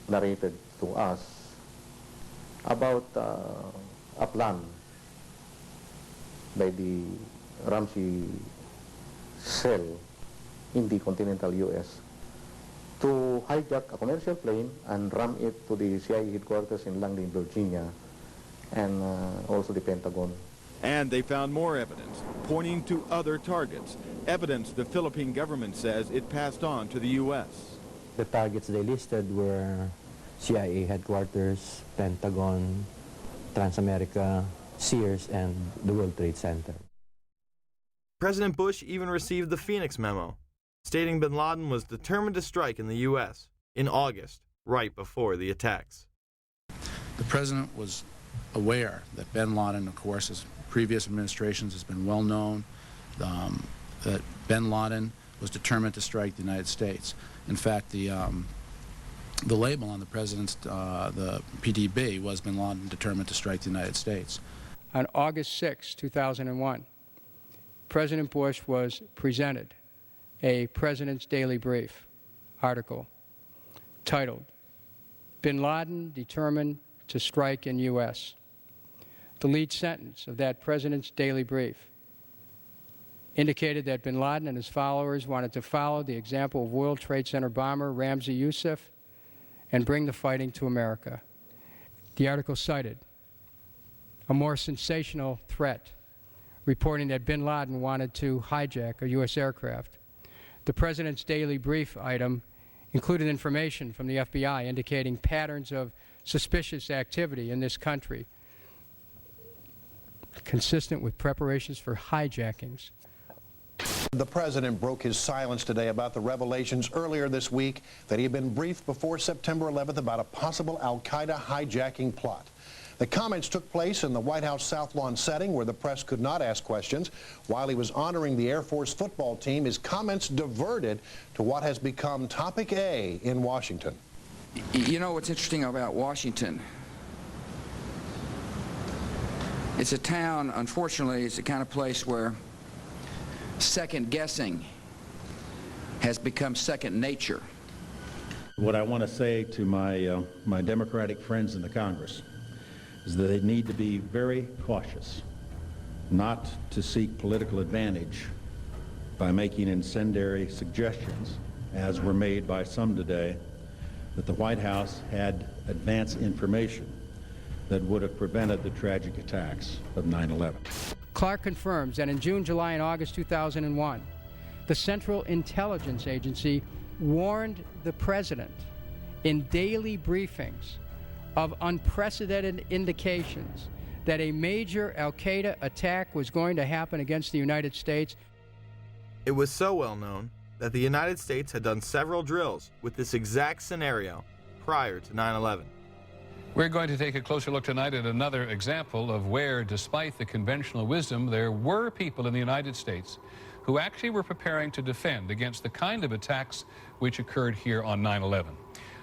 narrated to us about a plan by the Ramsey cell in the continental U.S. to hijack a commercial plane and ram it to the CIA headquarters in Langley, Virginia, and also the Pentagon. And they found more evidence, pointing to other targets, evidence the Philippine government says it passed on to the U.S. The targets they listed were CIA headquarters, Pentagon, Transamerica, Sears, and the World Trade Center. President Bush even received the Phoenix memo, stating bin Laden was determined to strike in the U.S. in August, right before the attacks. The president was aware that bin Laden, of course, as previous administrations has been well known, that bin Laden was determined to strike the United States. In fact, the label on the president's, the PDB, was bin Laden determined to strike the United States. On August 6, 2001, President Bush was presented a President's Daily Brief article titled, "Bin Laden Determined to Strike in U.S." The lead sentence of that President's Daily Brief indicated that bin Laden and his followers wanted to follow the example of World Trade Center bomber Ramzi Yousef and bring the fighting to America. The article cited a more sensational threat, reporting that bin Laden wanted to hijack a U.S. aircraft. The President's Daily Brief item included information from the FBI indicating patterns of suspicious activity in this country, consistent with preparations for hijackings. The president broke his silence today about the revelations earlier this week that he had been briefed before September 11th about a possible al-Qaeda hijacking plot. The comments took place in the White House South Lawn setting where the press could not ask questions. While he was honoring the Air Force football team, his comments diverted to what has become topic A in Washington. You know what's interesting about Washington? It's a town, unfortunately, it's the kind of place where second guessing has become second nature. What I want to say to my Democratic friends in the Congress is that they need to be very cautious not to seek political advantage by making incendiary suggestions, as were made by some today, that the White House had advance information that would have prevented the tragic attacks of 9/11. Clark confirms that in June, July, and August 2001, the Central Intelligence Agency warned the president in daily briefings of unprecedented indications that a major al-Qaeda attack was going to happen against the United States. It was so well known that the United States had done several drills with this exact scenario prior to 9/11. We're going to take a closer look tonight at another example of where, despite the conventional wisdom, there were people in the United States who actually were preparing to defend against the kind of attacks which occurred here on 9/11.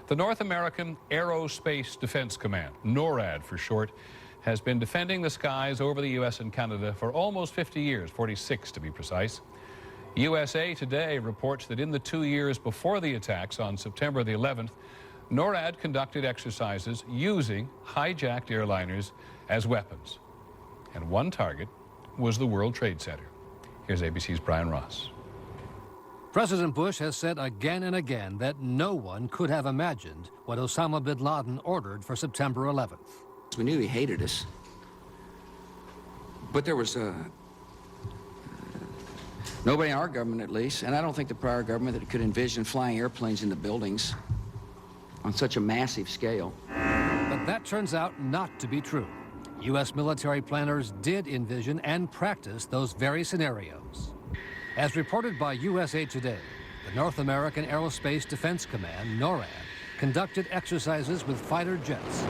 The North American Aerospace Defense Command, NORAD for short, has been defending the skies over the U.S. and Canada for almost 50 years, 46 to be precise. USA Today reports that in the 2 years before the attacks on September the 11th, NORAD conducted exercises using hijacked airliners as weapons. And one target was the World Trade Center. Here's ABC's Brian Ross. President Bush has said again and again that no one could have imagined what Osama bin Laden ordered for September 11th. We knew he hated us, but there was Nobody in our government, at least, and I don't think the prior government that could envision flying airplanes into buildings on such a massive scale. But that turns out not to be true. U.S. military planners did envision and practice those very scenarios. As reported by USA Today, the North American Aerospace Defense Command, NORAD, conducted exercises with fighter jets,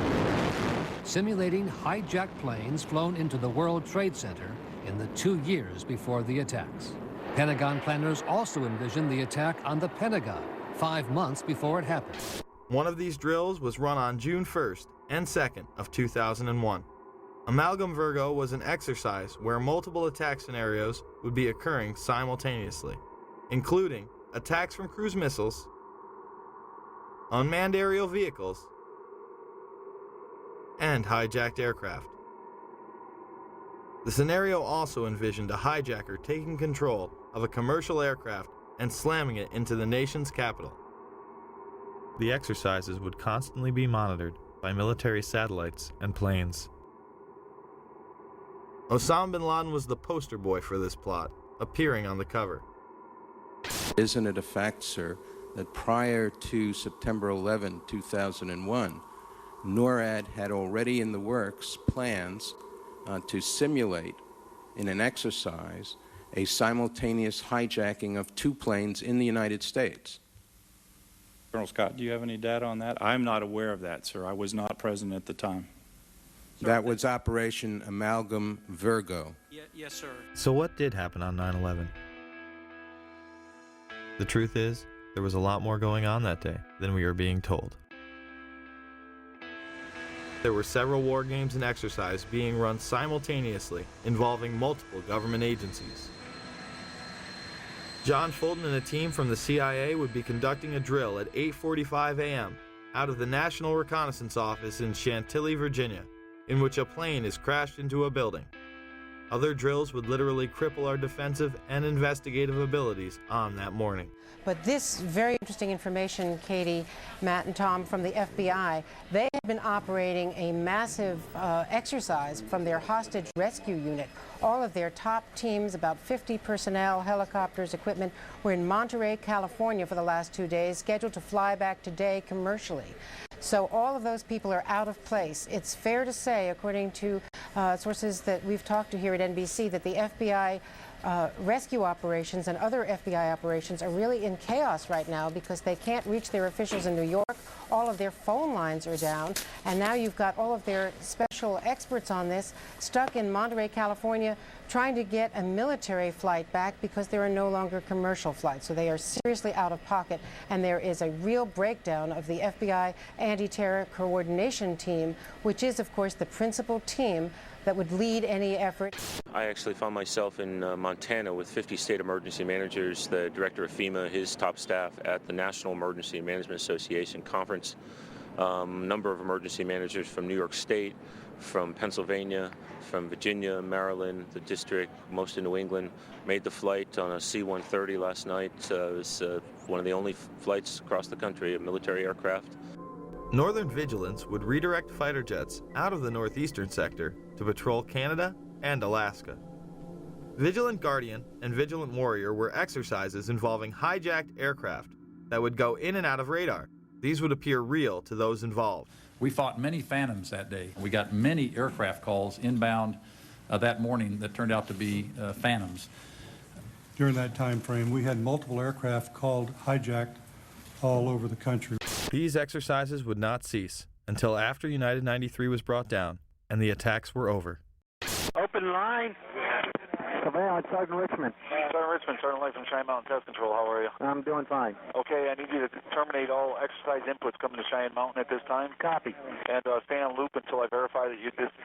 simulating hijacked planes flown into the World Trade Center in the 2 years before the attacks. Pentagon planners also envisioned the attack on the Pentagon 5 months before it happened. One of these drills was run on June 1st and 2nd of 2001. Amalgam Virgo was an exercise where multiple attack scenarios would be occurring simultaneously, including attacks from cruise missiles, unmanned aerial vehicles, and hijacked aircraft. The scenario also envisioned a hijacker taking control of a commercial aircraft and slamming it into the nation's capital. The exercises would constantly be monitored by military satellites and planes. Osama bin Laden was the poster boy for this plot, appearing on the cover. Isn't it a fact, sir, that prior to September 11, 2001, NORAD had already in the works plans to simulate in an exercise a simultaneous hijacking of 2 planes in the United States? Colonel Scott, do you have any data on that? I'm not aware of that, sir. I was not present at the time. That was Operation Amalgam Virgo. Yes, sir. So what did happen on 9/11? The truth is, there was a lot more going on that day than we are being told. There were several war games and exercises being run simultaneously, involving multiple government agencies. John Fulton and a team from the CIA would be conducting a drill at 8:45 a.m. out of the National Reconnaissance Office in Chantilly, Virginia, in which a plane is crashed into a building. Other drills would literally cripple our defensive and investigative abilities on that morning. But this very interesting information, Katie, Matt, and Tom, from the FBI, they have been operating a massive exercise from their hostage rescue unit. All of their top teams, about 50 personnel, helicopters, equipment, were in Monterey, California for the last 2 days, scheduled to fly back today commercially. So all of those people are out of place. It's fair to say, according to sources that we've talked to here at NBC, that the FBI rescue operations and other FBI operations are really in chaos right now because they can't reach their officials in New York. All of their phone lines are down, and now you've got all of their special experts on this stuck in Monterey, California, trying to get a military flight back because there are no longer commercial flights. So they are seriously out of pocket, and there is a real breakdown of the FBI anti-terror coordination team, which is, of course, the principal team that would lead any effort. I actually found myself in Montana with 50 state emergency managers, the director of FEMA, his top staff at the National Emergency Management Association conference. Number of emergency managers from New York State, from Pennsylvania, from Virginia, Maryland, the district, most in New England, made the flight on a C-130 last night. It was one of the only flights across the country, a military aircraft. Northern Vigilance would redirect fighter jets out of the northeastern sector to patrol Canada and Alaska. Vigilant Guardian and Vigilant Warrior were exercises involving hijacked aircraft that would go in and out of radar. These would appear real to those involved. We fought many phantoms that day. We got many aircraft calls inbound that morning that turned out to be phantoms. During that time frame, we had multiple aircraft called hijacked all over the country. These exercises would not cease until after United 93 was brought down and the attacks were over. Open line. Surveillance, Sergeant Richmond. Sergeant Richmond, Sergeant Light from Cheyenne Mountain Test Control. How are you? I'm doing fine. Okay, I need you to terminate all exercise inputs coming to Cheyenne Mountain at this time. Copy. And stay on loop until I verify that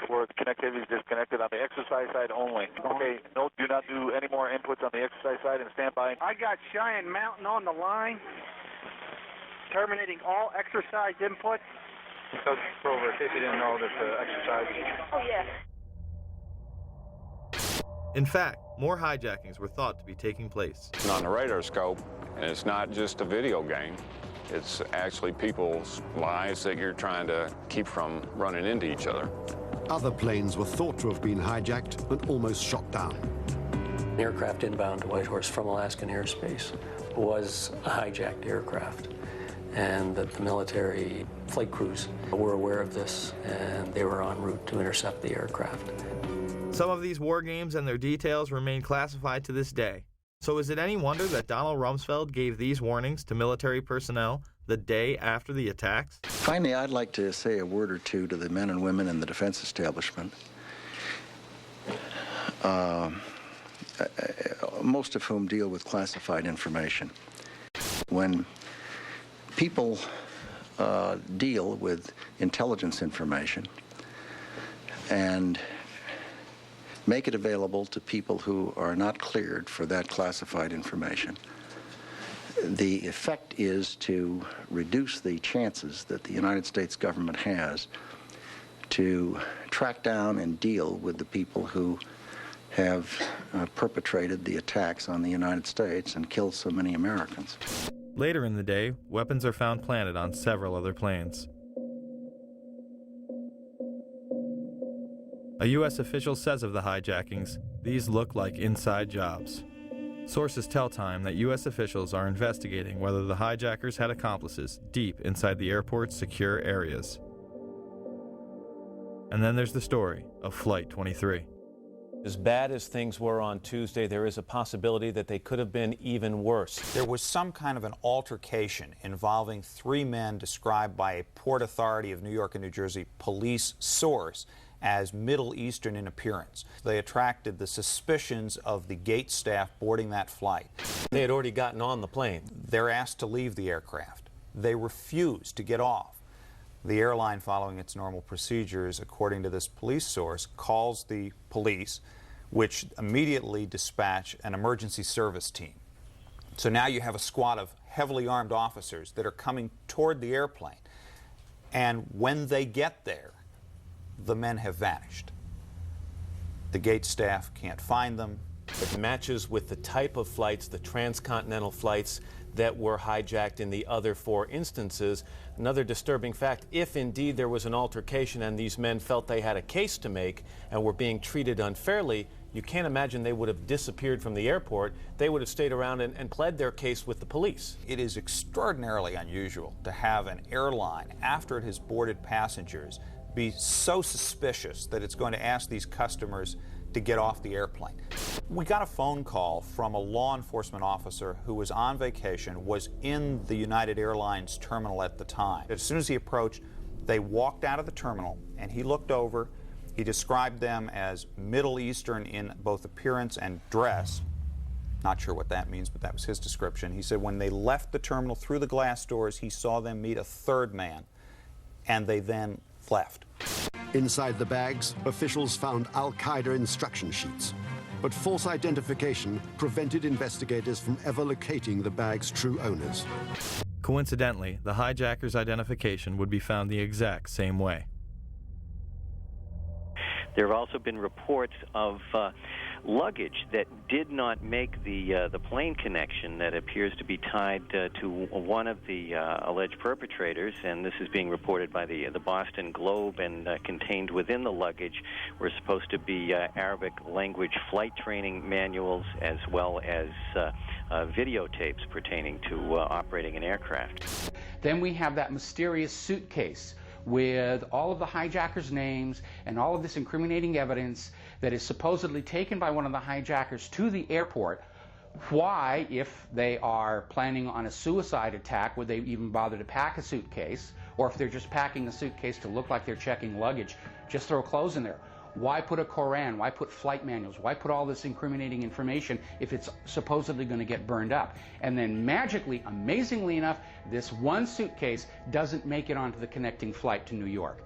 or the connectivity is disconnected on the exercise side only. Okay, no, do not do any more inputs on the exercise side and stand by. I got Cheyenne Mountain on the line. Terminating all exercise inputs. So, over, in case you didn't know that the exercise. Oh, yes. In fact, more hijackings were thought to be taking place. It's on the radar scope, and it's not just a video game. It's actually people's lives that you're trying to keep from running into each other. Other planes were thought to have been hijacked and almost shot down. An aircraft inbound to Whitehorse from Alaskan airspace was a hijacked aircraft, and that the military flight crews were aware of this, and they were en route to intercept the aircraft. Some of these war games and their details remain classified to this day. So is it any wonder that Donald Rumsfeld gave these warnings to military personnel the day after the attacks? Finally, I'd like to say a word or two to the men and women in the defense establishment, most of whom deal with classified information. When people deal with intelligence information and make it available to people who are not cleared for that classified information, the effect is to reduce the chances that the United States government has to track down and deal with the people who have perpetrated the attacks on the United States and killed so many Americans. Later in the day, weapons are found planted on several other planes. A U.S. official says of the hijackings, these look like inside jobs. Sources tell Time that U.S. officials are investigating whether the hijackers had accomplices deep inside the airport's secure areas. And then there's the story of Flight 23. As bad as things were on Tuesday, there is a possibility that they could have been even worse. There was some kind of an altercation involving 3 men described by a Port Authority of New York and New Jersey police source as Middle Eastern in appearance. They attracted the suspicions of the gate staff boarding that flight. They had already gotten on the plane. They're asked to leave the aircraft. They refuse to get off. The airline, following its normal procedures, according to this police source, calls the police, which immediately dispatch an emergency service team. So now you have a squad of heavily armed officers that are coming toward the airplane. And when they get there, the men have vanished. The gate staff can't find them. It matches with the type of flights, the transcontinental flights that were hijacked in the other 4 instances. Another disturbing fact, if indeed there was an altercation and these men felt they had a case to make and were being treated unfairly, you can't imagine they would have disappeared from the airport. They would have stayed around and pled their case with the police. It is extraordinarily unusual to have an airline, after it has boarded passengers, be so suspicious that it's going to ask these customers to get off the airplane. We got a phone call from a law enforcement officer who was on vacation, was in the United Airlines terminal at the time. As soon as he approached, they walked out of the terminal and he looked over. He described them as Middle Eastern in both appearance and dress. Not sure what that means, but that was his description. He said when they left the terminal through the glass doors, he saw them meet a 3rd man, and they then left. Inside the bags, officials found Al-Qaeda instruction sheets, but false identification prevented investigators from ever locating the bag's true owners. Coincidentally, the hijackers' identification would be found the exact same way. There have also been reports of luggage that did not make the plane connection that appears to be tied to one of the alleged perpetrators, and this is being reported by the Boston Globe, and contained within the luggage were supposed to be Arabic language flight training manuals as well as videotapes pertaining to operating an aircraft. Then we have that mysterious suitcase with all of the hijackers' names and all of this incriminating evidence that is supposedly taken by one of the hijackers to the airport. Why, if they are planning on a suicide attack, would they even bother to pack a suitcase? Or if they're just packing a suitcase to look like they're checking luggage, just throw clothes in there. Why put a Koran? Why put flight manuals? Why put all this incriminating information if it's supposedly going to get burned up? And then magically, amazingly enough, this one suitcase doesn't make it onto the connecting flight to New York.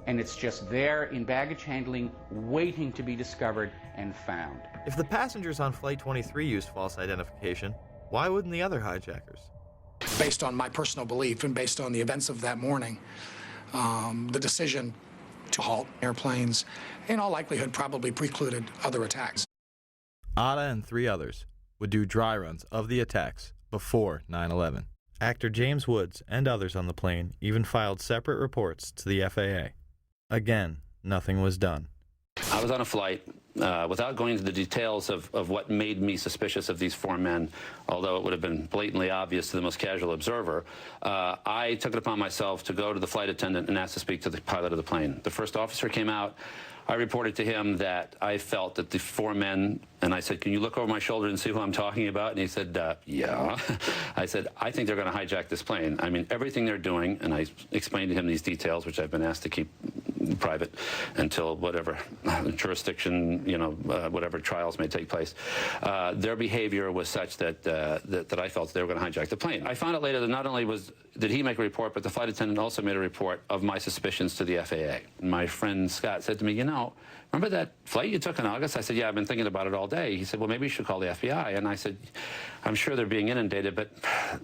And it's just there in baggage handling, waiting to be discovered and found. If the passengers on Flight 23 used false identification, why wouldn't the other hijackers? Based on my personal belief and based on the events of that morning, the decision to halt airplanes, in all likelihood, probably precluded other attacks. Atta and 3 others would do dry runs of the attacks before 9/11. Actor James Woods and others on the plane even filed separate reports to the FAA. Again, nothing was done. I was on a flight. Without going into the details of what made me suspicious of these 4 men, although it would have been blatantly obvious to the most casual observer, I took it upon myself to go to the flight attendant and ask to speak to the pilot of the plane. The first officer came out. I reported to him that I felt that the 4 men, and I said, can you look over my shoulder and see who I'm talking about? And he said, yeah. I said, I think they're going to hijack this plane. I mean, everything they're doing, and I explained to him these details, which I've been asked to keep private until whatever jurisdiction, whatever trials may take place. Their behavior was such that I felt they were going to hijack the plane. I found out later that not only did he make a report, but the flight attendant also made a report of my suspicions to the FAA. My friend Scott said to me, remember that flight you took in August? I said, yeah, I've been thinking about it all day. He said, well, maybe you should call the FBI. And I said, I'm sure they're being inundated, but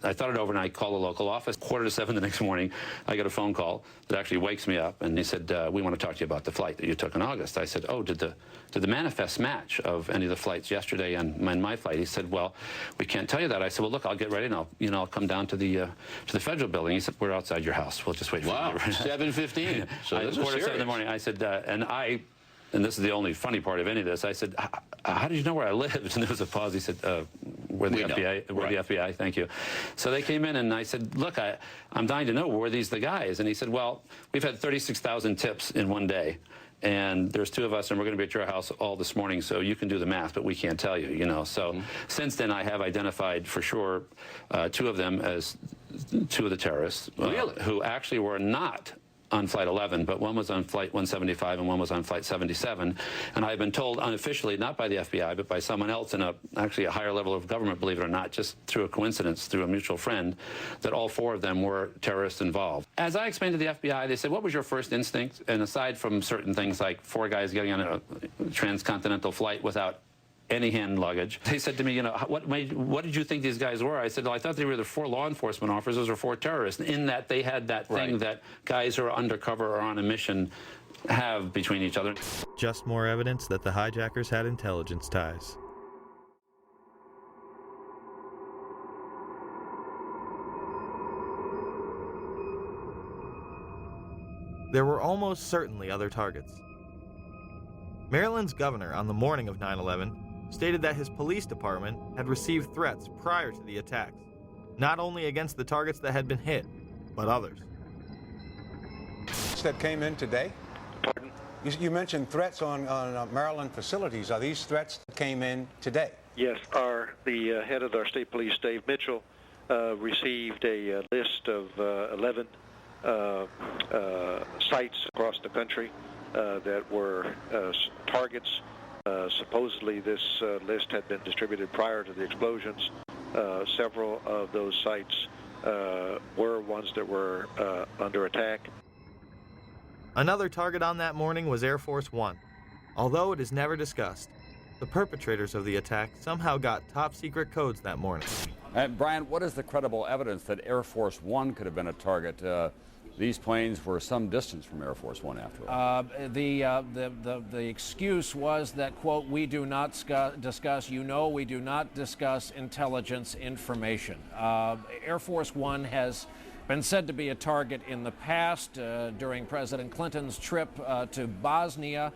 I thought it over and I called the local office. 6:45 the next morning, I get a phone call that actually wakes me up, and he said, we want to talk to you about the flight that you took in August. I said, oh, did the manifest match of any of the flights yesterday and my flight? He said, well, we can't tell you that. I said, well, look, I'll get ready and I'll come down to the federal building. He said, we're outside your house. We'll just wait for you. Wow, 7:15. So this is 6:45 in the morning. I said, and this is the only funny part of any of this, I said, how did you know where I lived? And there was a pause. He said, we're the FBI. We're the FBI, thank you. So they came in, and I said, look, I'm dying to know, were these the guys? And he said, well, we've had 36,000 tips in one day, and there's 2 of us, and we're going to be at your house all this morning, so you can do the math, but we can't tell you, So since then, I have identified for sure 2 of them as 2 of the terrorists. Who actually were not on Flight 11, but one was on Flight 175 and one was on Flight 77. And I've been told unofficially, not by the FBI, but by someone else in actually a higher level of government, believe it or not, just through a coincidence, through a mutual friend, that all 4 of them were terrorists involved. As I explained to the FBI, they said, what was your first instinct? And aside from certain things like 4 guys getting on a transcontinental flight without any hand luggage, they said to me, what did you think these guys were? I said, well, I thought they were either 4 law enforcement officers or 4 terrorists, in that they had that thing that guys who are undercover or on a mission have between each other. Just more evidence that the hijackers had intelligence ties. There were almost certainly other targets. Maryland's governor, on the morning of 9/11, stated that his police department had received threats prior to the attacks, not only against the targets that had been hit, but others. That came in today? Pardon? You mentioned threats on Maryland facilities. Are these threats that came in today? Yes. The head of our state police, Dave Mitchell, received a list of 11 sites across the country that were targets. Supposedly this list had been distributed prior to the explosions. Several of those sites were ones that were under attack. Another target on that morning was Air Force One. Although it is never discussed, the perpetrators of the attack somehow got top-secret codes that morning. Brian, what is the credible evidence that Air Force One could have been a target? These planes were some distance from Air Force One, after all. The excuse was that, quote, we do not discuss, we do not discuss intelligence information. Air Force One has been said to be a target in the past during President Clinton's trip to Bosnia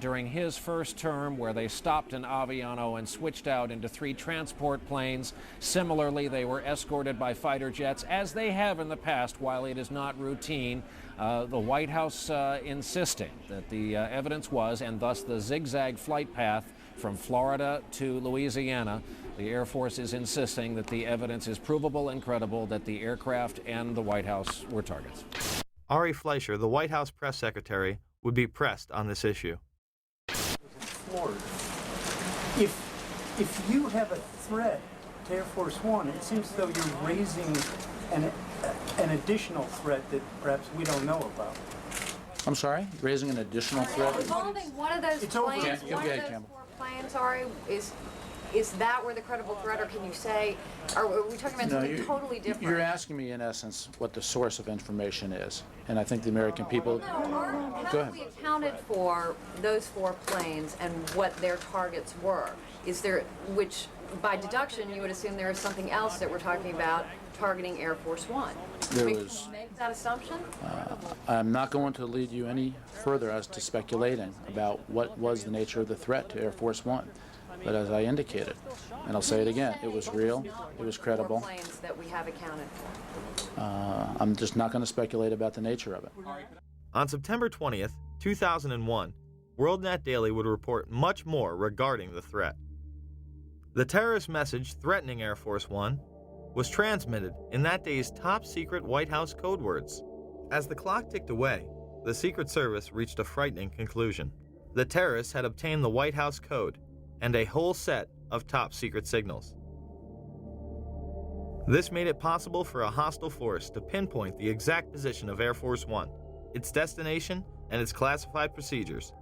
during his first term, where they stopped in Aviano and switched out into 3 transport planes. Similarly, they were escorted by fighter jets, as they have in the past, while it is not routine. The White House insisting that the evidence was, and thus the zigzag flight path from Florida to Louisiana. The Air Force is insisting that the evidence is provable and credible that the aircraft and the White House were targets. Ari Fleischer, the White House press secretary, would be pressed on this issue. Florida. If you have a threat to Air Force One, it seems as though you're raising an additional threat that perhaps we don't know about. I'm sorry? Raising an additional threat? Involving one of those planes, one of those 4 planes, Ari, is that where the credible threat, or can you say, are we talking about something totally different? You're asking me, in essence, what the source of information is. And I think the American people... Go ahead. We accounted for those 4 planes and what their targets were. Is there, which by deduction, you would assume there is something else that we're talking about targeting Air Force One. There Make was. that assumption? I'm not going to lead you any further as to speculating about what was the nature of the threat to Air Force One. But as I indicated, and I'll say it again, it was real, it was credible. Planes that we have accounted for. I'm just not going to speculate about the nature of it. On September 20th, 2001, WorldNet Daily would report much more regarding the threat. The terrorist message threatening Air Force One was transmitted in that day's top-secret White House code words. As the clock ticked away, the Secret Service reached a frightening conclusion. The terrorists had obtained the White House code and a whole set of top-secret signals. This made it possible for a hostile force to pinpoint the exact position of Air Force One, its destination, and its classified procedures.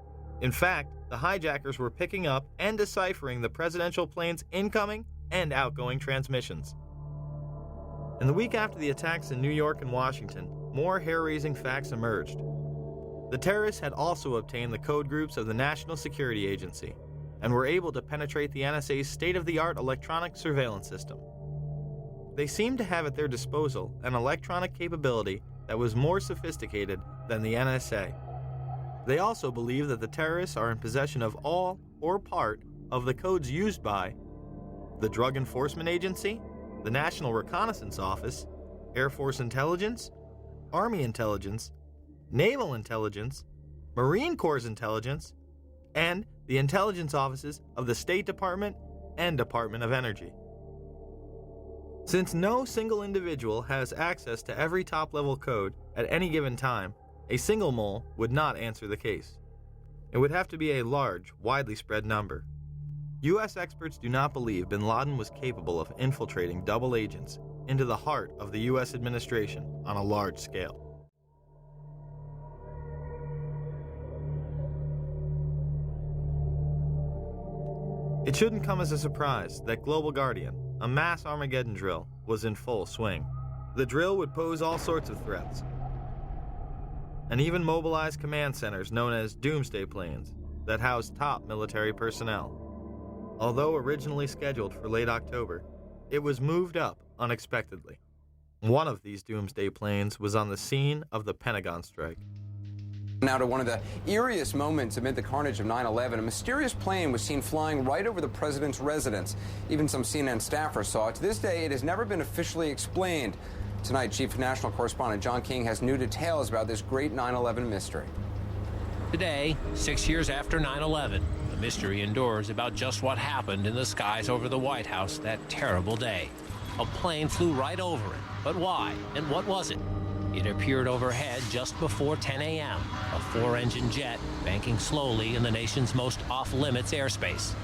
In fact, the hijackers were picking up and deciphering the presidential plane's incoming and outgoing transmissions. In the week after the attacks in New York and Washington, more hair-raising facts emerged. The terrorists had also obtained the code groups of the National Security Agency and were able to penetrate the NSA's state-of-the-art electronic surveillance system. They seemed to have at their disposal an electronic capability that was more sophisticated than the NSA. They also believe that the terrorists are in possession of all or part of the codes used by the Drug Enforcement Agency, the National Reconnaissance Office, Air Force Intelligence, Army Intelligence, Naval Intelligence, Marine Corps Intelligence, and the intelligence offices of the State Department and Department of Energy. Since no single individual has access to every top-level code at any given time, a single mole would not answer the case. It would have to be a large, widely spread number. U.S. experts do not believe bin Laden was capable of infiltrating double agents into the heart of the U.S. administration on a large scale. It shouldn't come as a surprise that Global Guardian, a mass Armageddon drill, was in full swing. The drill would pose all sorts of threats, and even mobilize command centers known as doomsday planes that housed top military personnel. Although originally scheduled for late October, it was moved up unexpectedly. One of these doomsday planes was on the scene of the Pentagon strike. Now to one of the eeriest moments amid the carnage of 9/11, a mysterious plane was seen flying right over the president's residence. Even some CNN staffers saw it. To this day, it has never been officially explained. Tonight, Chief National Correspondent John King has new details about this great 9/11 mystery. Today, 6 years after 9/11, the mystery endures about just what happened in the skies over the White House that terrible day. A plane flew right over it. But why? And what was it? It appeared overhead just before 10 a.m., a four-engine jet banking slowly in the nation's most off-limits airspace.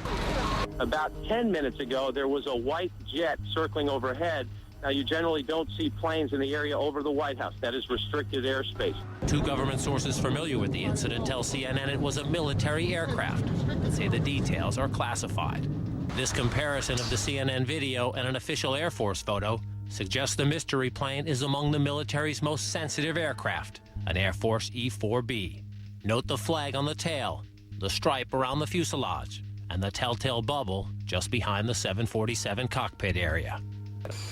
About 10 minutes ago, there was a white jet circling overhead. Now, you generally don't see planes in the area over the White House. That is restricted airspace. Two government sources familiar with the incident tell CNN it was a military aircraft and say the details are classified. This comparison of the CNN video and an official Air Force photo suggests the mystery plane is among the military's most sensitive aircraft, an Air Force E-4B. Note the flag on the tail, the stripe around the fuselage, and the telltale bubble just behind the 747 cockpit area.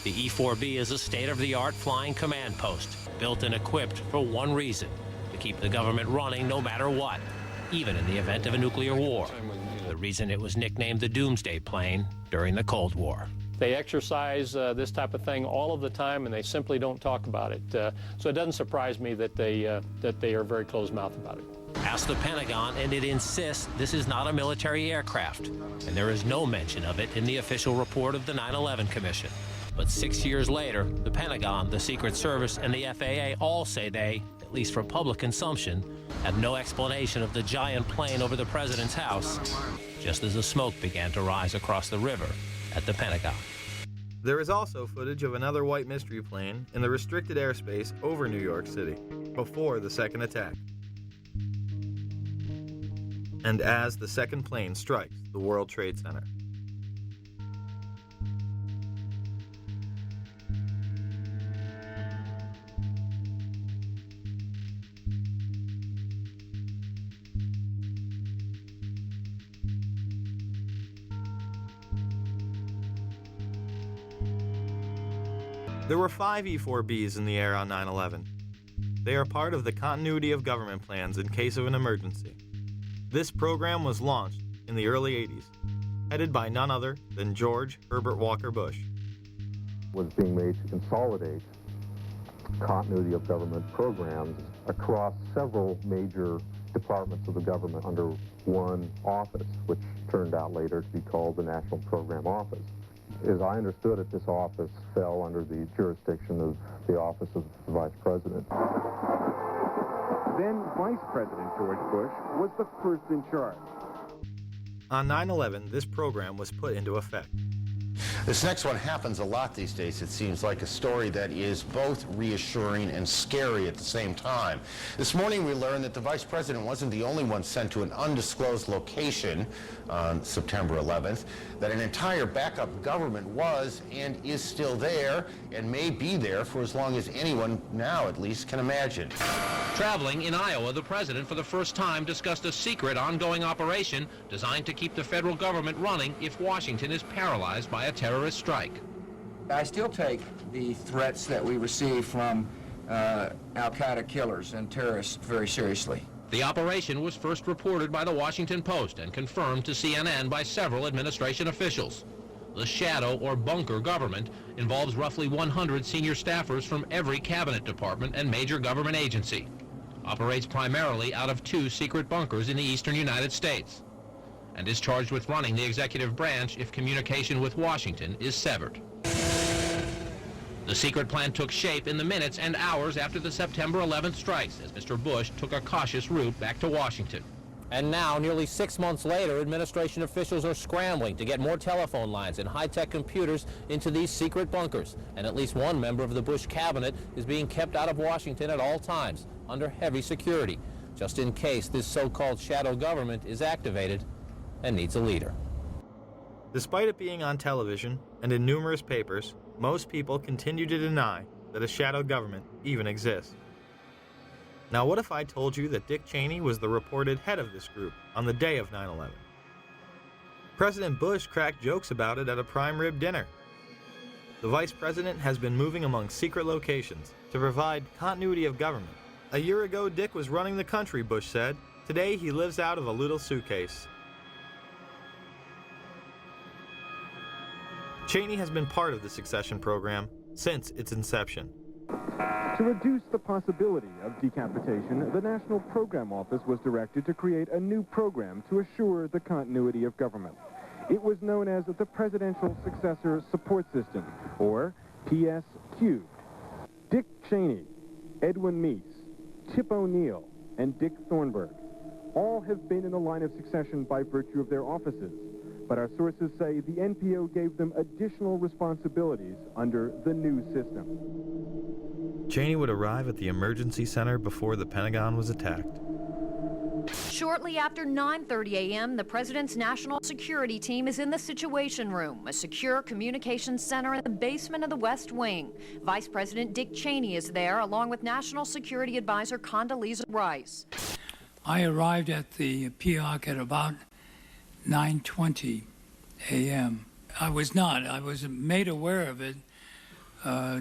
The E-4B is a state-of-the-art flying command post, built and equipped for one reason: to keep the government running no matter what, even in the event of a nuclear war. The reason it was nicknamed the Doomsday Plane during the Cold War. They exercise this type of thing all of the time, and they simply don't talk about it. So it doesn't surprise me that they are very closed-mouthed about it. Ask the Pentagon, and it insists this is not a military aircraft, and there is no mention of it in the official report of the 9/11 Commission. But 6 years later, the Pentagon, the Secret Service, and the FAA all say they, at least for public consumption, have no explanation of the giant plane over the president's house, just as the smoke began to rise across the river at the Pentagon. There is also footage of another white mystery plane in the restricted airspace over New York City before the second attack, and as the second plane strikes the World Trade Center. There were 5 E-4Bs in the air on 9/11. They are part of the continuity of government plans in case of an emergency. This program was launched in the early 80s, headed by none other than George Herbert Walker Bush. Was being made to consolidate continuity of government programs across several major departments of the government under one office, which turned out later to be called the National Program Office. As I understood it, this office fell under the jurisdiction of the Office of the Vice President. Then Vice President George Bush was the first in charge. On 9/11, this program was put into effect. This next one happens a lot these days. It seems like a story that is both reassuring and scary at the same time. This morning we learned that the Vice President wasn't the only one sent to an undisclosed location on September 11th, that an entire backup government was and is still there and may be there for as long as anyone now at least can imagine. Traveling in Iowa, the president for the first time discussed a secret ongoing operation designed to keep the federal government running if Washington is paralyzed by a terrorist strike. I still take the threats that we receive from al-Qaeda killers and terrorists very seriously. The operation was first reported by the Washington Post and confirmed to CNN by several administration officials. The shadow or bunker government involves roughly 100 senior staffers from every cabinet department and major government agency. Operates primarily out of 2 secret bunkers in the eastern United States, and is charged with running the executive branch if communication with Washington is severed. The secret plan took shape in the minutes and hours after the September 11th strikes, as Mr. Bush took a cautious route back to Washington. And now, nearly 6 months later, administration officials are scrambling to get more telephone lines and high-tech computers into these secret bunkers. And at least one member of the Bush cabinet is being kept out of Washington at all times, under heavy security, just in case this so-called shadow government is activated and needs a leader. Despite it being on television and in numerous papers, most people continue to deny that a shadow government even exists. Now, what if I told you that Dick Cheney was the reported head of this group on the day of 9/11? President Bush cracked jokes about it at a prime rib dinner. The vice president has been moving among secret locations to provide continuity of government. A year ago, Dick was running the country, Bush said. Today, he lives out of a little suitcase. Cheney has been part of the succession program since its inception. To reduce the possibility of decapitation, the National Program Office was directed to create a new program to assure the continuity of government. It was known as the Presidential Successor Support System, or PSQ. Dick Cheney, Edwin Meese, Tip O'Neill, and Dick Thornburgh all have been in the line of succession by virtue of their offices. But our sources say the NPO gave them additional responsibilities under the new system. Cheney would arrive at the emergency center before the Pentagon was attacked. Shortly after 9:30 a.m., the president's national security team is in the Situation Room, a secure communications center in the basement of the West Wing. Vice President Dick Cheney is there, along with National Security Advisor Condoleezza Rice. I arrived at the PIOC at about 9:20 a.m. I was made aware of it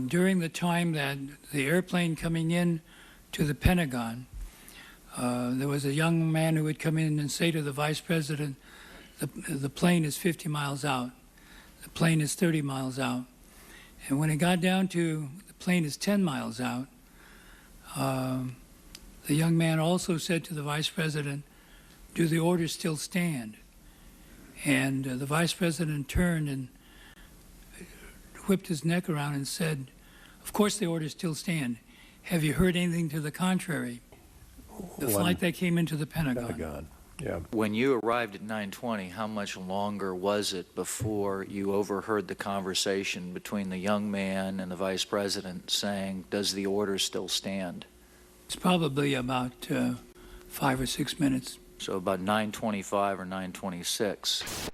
during the time that the airplane coming in to the Pentagon, there was a young man who would come in and say to the vice president, the plane is 50 miles out, the plane is 30 miles out. And when it got down to the plane is 10 miles out, the young man also said to the vice president, do the orders still stand? And the vice president turned and whipped his neck around and said, of course the orders still stand. Have you heard anything to the contrary? The flight that came into the Pentagon. Yeah. When you arrived at 9:20, how much longer was it before you overheard the conversation between the young man and the vice president saying, does the order still stand? It's probably about 5 or 6 minutes. So about 9:25 or 9:26.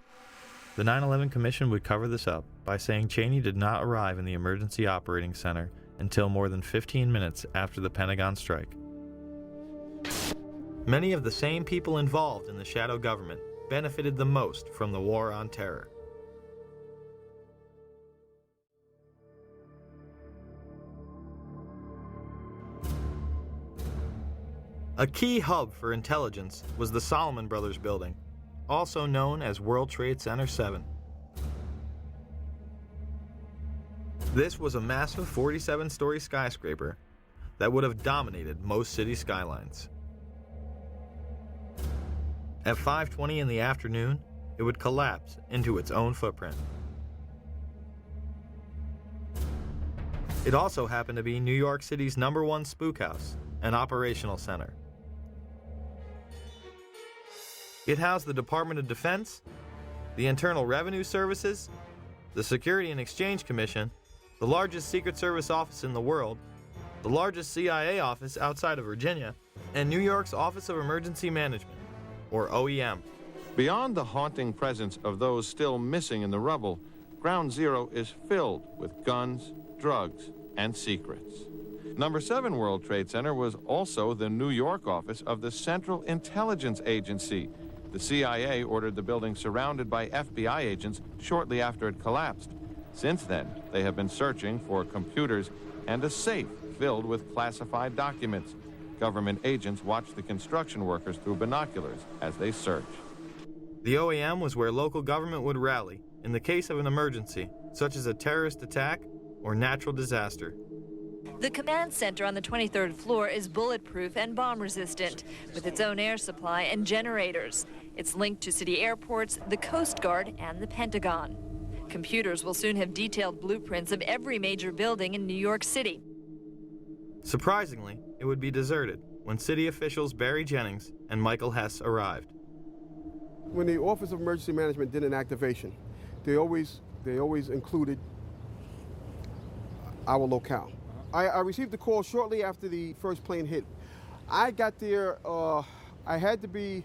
The 9/11 Commission would cover this up by saying Cheney did not arrive in the emergency operating center until more than 15 minutes after the Pentagon strike. Many of the same people involved in the shadow government benefited the most from the war on terror. A key hub for intelligence was the Solomon Brothers building, also known as World Trade Center 7. This was a massive 47-story skyscraper that would have dominated most city skylines. At 5:20 in the afternoon, it would collapse into its own footprint. It also happened to be New York City's #1 spook house and operational center. It housed the Department of Defense, the Internal Revenue Services, the Security and Exchange Commission, the largest Secret Service office in the world, the largest CIA office outside of Virginia, and New York's Office of Emergency Management, or OEM. Beyond the haunting presence of those still missing in the rubble, Ground Zero is filled with guns, drugs, and secrets. Number 7 World Trade Center was also the New York office of the Central Intelligence Agency. The CIA ordered the building surrounded by FBI agents shortly after it collapsed. Since then, they have been searching for computers and a safe filled with classified documents. Government agents watch the construction workers through binoculars as they search. The OEM was where local government would rally in the case of an emergency, such as a terrorist attack or natural disaster. The command center on the 23rd floor is bulletproof and bomb-resistant, with its own air supply and generators. It's linked to city airports, the Coast Guard, and the Pentagon. Computers will soon have detailed blueprints of every major building in New York City. Surprisingly, it would be deserted when city officials Barry Jennings and Michael Hess arrived. When the Office of Emergency Management did an activation, they always included our locale. I received the call shortly after the first plane hit. I got there, I had to be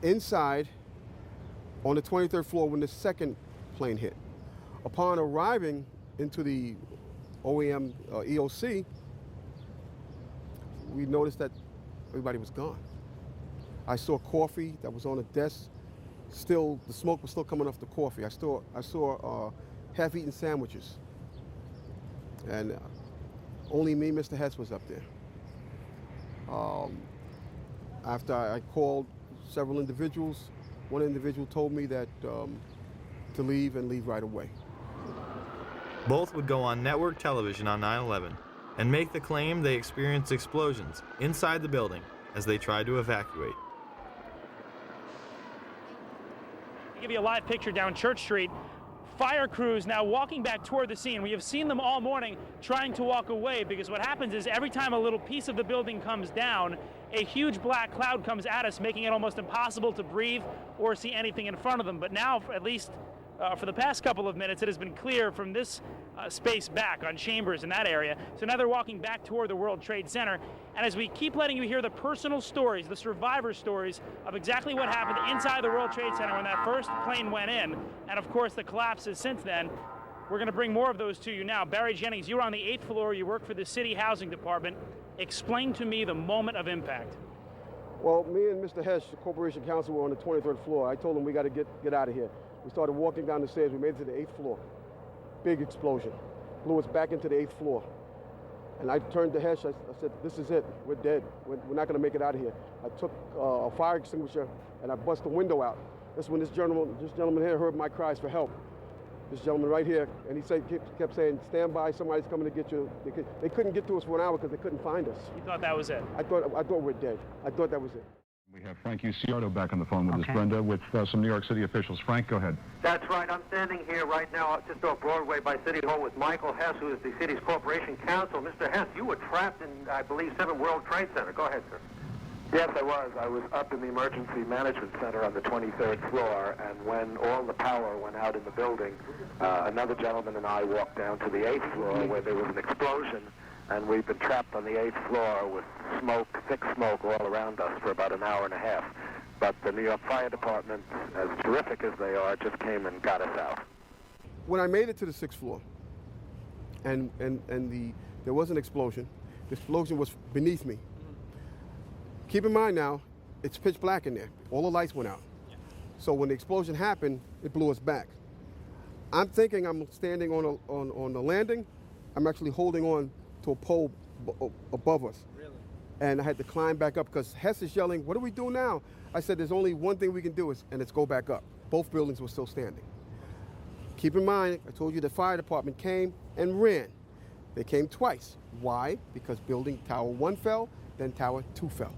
inside on the 23rd floor when the second plane hit. Upon arriving into the OEM EOC, we noticed that everybody was gone. I saw coffee that was on the desk. Still, the smoke was still coming off the coffee. I saw half-eaten sandwiches. And only me, Mr. Hess, was up there. After I called several individuals, one individual told me that to leave and leave right away. Both would go on network television on 9/11 and make the claim they experienced explosions inside the building as they tried to evacuate. I'll give you a live picture down Church Street. Fire crews now walking back toward the scene. We have seen them all morning trying to walk away, because what happens is every time a little piece of the building comes down, a huge black cloud comes at us, making it almost impossible to breathe or see anything in front of them. But now, at least for the past couple of minutes, it has been clear from this space back on Chambers in that area. So now they're walking back toward the World Trade Center. And as we keep letting you hear the personal stories, the survivor stories of exactly what happened inside the World Trade Center when that first plane went in, and of course the collapses since then, we're going to bring more of those to you now. Barry Jennings, you were on the 8th floor. You work for the City Housing Department. Explain to me the moment of impact. Well, me and Mr. Hess, the Corporation Counsel, were on the 23rd floor. I told him we got to get out of here. We started walking down the stairs. We made it to the 8th floor. Big explosion. Blew us back into the 8th floor. And I turned to Hess. I said, this is it. We're dead. We're not going to make it out of here. I took a fire extinguisher and I bust the window out. That's when this gentleman here heard my cries for help. This gentleman right here, and he kept saying, stand by, somebody's coming to get you. They couldn't get to us for an hour because they couldn't find us. You thought that was it? I thought we're dead. I thought that was it. We have Frank Uciardo back on the phone with us, Brenda, with some New York City officials. Frank, go ahead. That's right. I'm standing here right now just off Broadway by City Hall with Michael Hess, who is the city's Corporation Counsel. Mr. Hess, you were trapped in, I believe, 7 World Trade Center. Go ahead, sir. Yes, I was. I was up in the Emergency Management Center on the 23rd floor, and when all the power went out in the building, another gentleman and I walked down to the 8th floor where there was an explosion, and we've been trapped on the 8th floor with smoke, thick smoke all around us for about an hour and a half. But the New York Fire Department, as terrific as they are, just came and got us out. When I made it to the 6th floor, and there was an explosion, the explosion was beneath me. Keep in mind now, it's pitch black in there. All the lights went out. So when the explosion happened, it blew us back. I'm thinking I'm standing on the landing. I'm actually holding on to a pole above us. Really? And I had to climb back up because Hess is yelling, what do we do now? I said, there's only one thing we can do, and it's go back up. Both buildings were still standing. Keep in mind, I told you the fire department came and ran. They came twice. Why? Because building Tower 1 fell, then Tower 2 fell.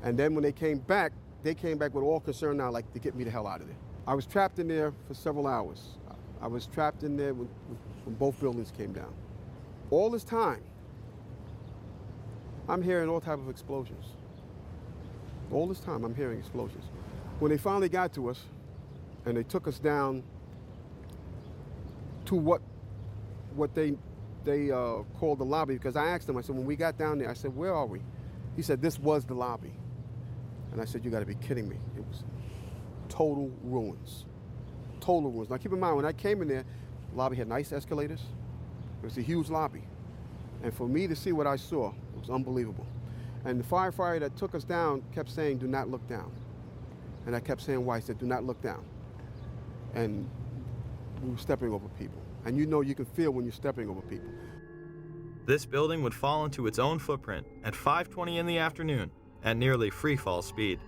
And then when they came back with all concern now, like, to get me the hell out of there. I was trapped in there for several hours. I was trapped in there when both buildings came down. All this time, I'm hearing all type of explosions. All this time, I'm hearing explosions. When they finally got to us, and they took us down to what they called the lobby, because I asked them, I said, when we got down there, I said, where are we? He said, this was the lobby. And I said, you gotta be kidding me. It was total ruins. Total ruins. Now keep in mind, when I came in there, the lobby had nice escalators. It was a huge lobby. And for me to see what I saw, it was unbelievable. And the firefighter that took us down kept saying, do not look down. And I kept saying why. He said, do not look down. And we were stepping over people. And you know you can feel when you're stepping over people. This building would fall into its own footprint at 5:20 in the afternoon at nearly free-fall speed.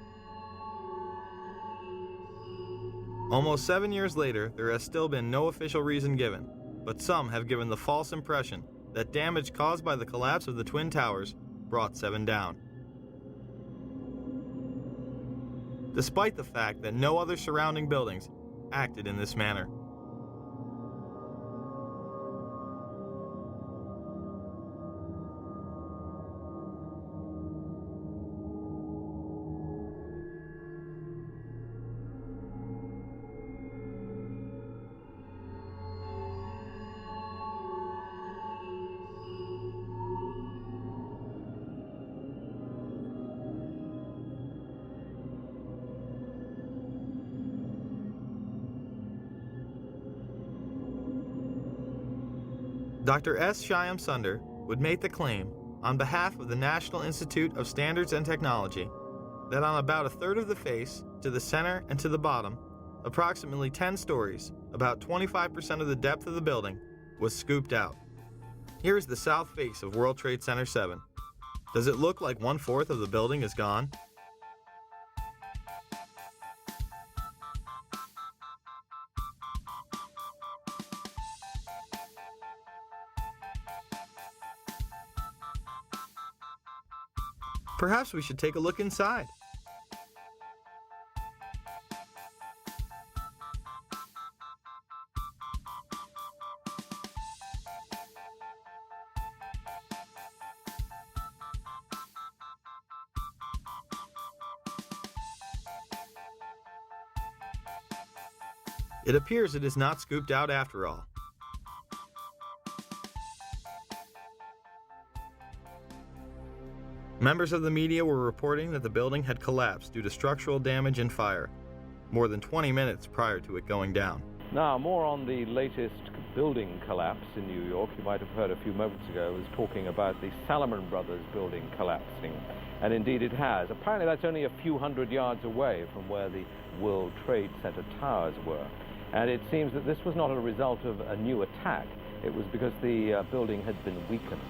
Almost 7 years later, there has still been no official reason given, but some have given the false impression that damage caused by the collapse of the Twin Towers brought 7 down. Despite the fact that no other surrounding buildings acted in this manner. Dr. S. Shyam Sunder would make the claim, on behalf of the National Institute of Standards and Technology, that on about a third of the face, to the center and to the bottom, approximately 10 stories, about 25% of the depth of the building, was scooped out. Here is the south face of World Trade Center 7. Does it look like 1/4 of the building is gone? Perhaps we should take a look inside. It appears it is not scooped out after all. Members of the media were reporting that the building had collapsed due to structural damage and fire, more than 20 minutes prior to it going down. Now, more on the latest building collapse in New York. You might have heard a few moments ago, I was talking about the Salomon Brothers building collapsing. And indeed it has. Apparently that's only a few hundred yards away from where the World Trade Center towers were. And it seems that this was not a result of a new attack. It was because the building had been weakened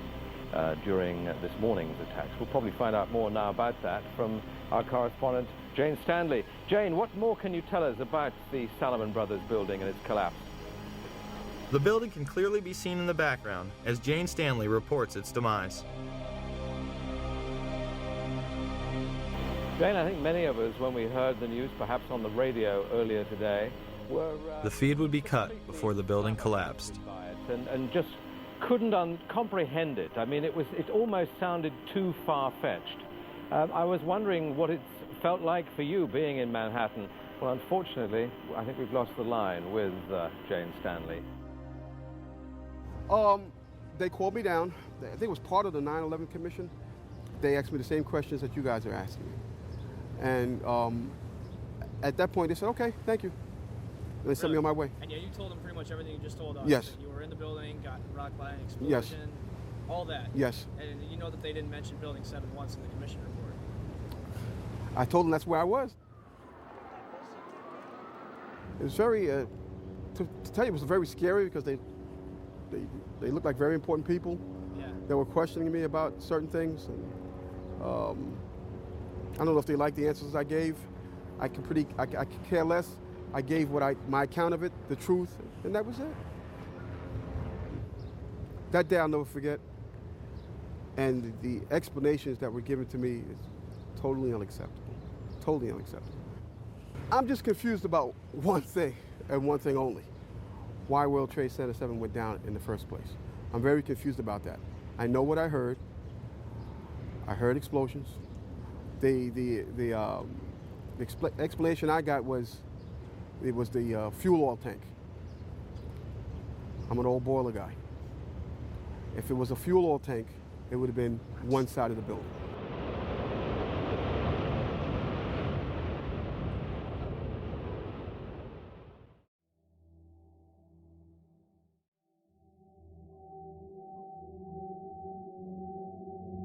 during this morning's attacks. We'll probably find out more now about that from our correspondent, Jane Stanley. Jane, what more can you tell us about the Salomon Brothers building and its collapse? The building can clearly be seen in the background as Jane Stanley reports its demise. Jane, I think many of us, when we heard the news, perhaps on the radio earlier today, were... The feed would be cut before the building collapsed. And just couldn't comprehend it. I mean, it almost sounded too far-fetched. I was wondering what it felt like for you being in Manhattan. Well, unfortunately, I think we've lost the line with Jane Stanley. They called me down. I think it was part of the 9/11 Commission. They asked me the same questions that you guys are asking me. And at that point, they said, okay, thank you. And they sent me on my way. And yeah, you told them pretty much everything you just told us. Yes. That you were in the building, got rocked by an explosion, yes. all that. Yes. And you know that they didn't mention Building 7 once in the commission report. I told them that's where I was. It was very, to tell you, it was very scary because they looked like very important people. Yeah. They were questioning me about certain things. And I don't know if they like the answers I gave. I could care less. I gave my account of it, the truth, and that was it. That day I'll never forget. And the explanations that were given to me is totally unacceptable. Totally unacceptable. I'm just confused about one thing, and one thing only. Why World Trade Center 7 went down in the first place. I'm very confused about that. I know what I heard. I heard explosions. The explanation I got was it was the fuel oil tank. I'm an old boiler guy. If it was a fuel oil tank, it would have been one side of the building.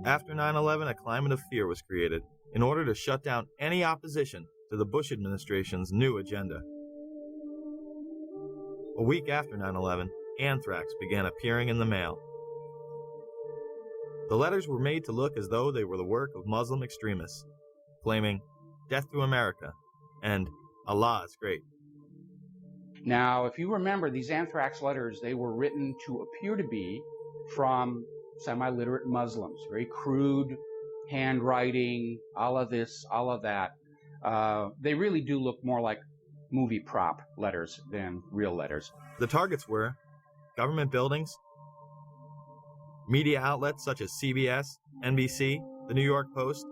After 9/11, a climate of fear was created in order to shut down any opposition to the Bush administration's new agenda. A week after 9/11, anthrax began appearing in the mail. The letters were made to look as though they were the work of Muslim extremists, claiming "Death to America" and "Allah is great." Now, if you remember, these anthrax letters, they were written to appear to be from semi-literate Muslims, very crude handwriting, all of this, all of that. They really do look more like movie prop letters than real letters. The targets were government buildings, media outlets such as CBS, NBC, the New York Post,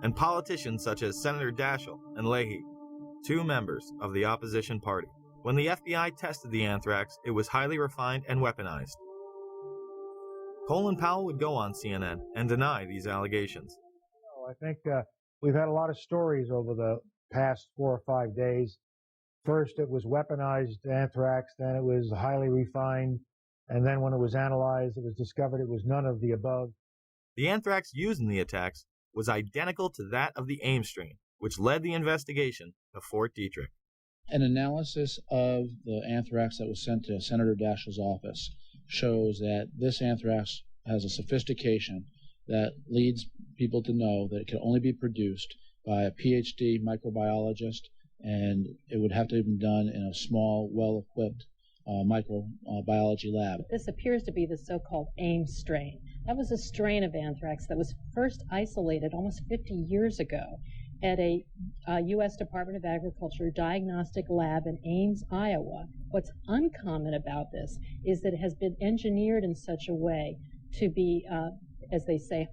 and politicians such as Senator Daschle and Leahy, two members of the opposition party. When the FBI tested the anthrax, it was highly refined and weaponized. Colin Powell would go on CNN and deny these allegations. I think we've had a lot of stories over the past 4 or 5 days. First, it was weaponized anthrax, then it was highly refined, and then when it was analyzed, it was discovered it was none of the above. The anthrax used in the attacks was identical to that of the Ames strain, which led the investigation to Fort Detrick. An analysis of the anthrax that was sent to Senator Daschle's office shows that this anthrax has a sophistication that leads people to know that it can only be produced by a PhD microbiologist, and it would have to have been done in a small, well-equipped microbiology lab. This appears to be the so-called Ames strain. That was a strain of anthrax that was first isolated almost 50 years ago at a U.S. Department of Agriculture diagnostic lab in Ames, Iowa. What's uncommon about this is that it has been engineered in such a way to be, as they say,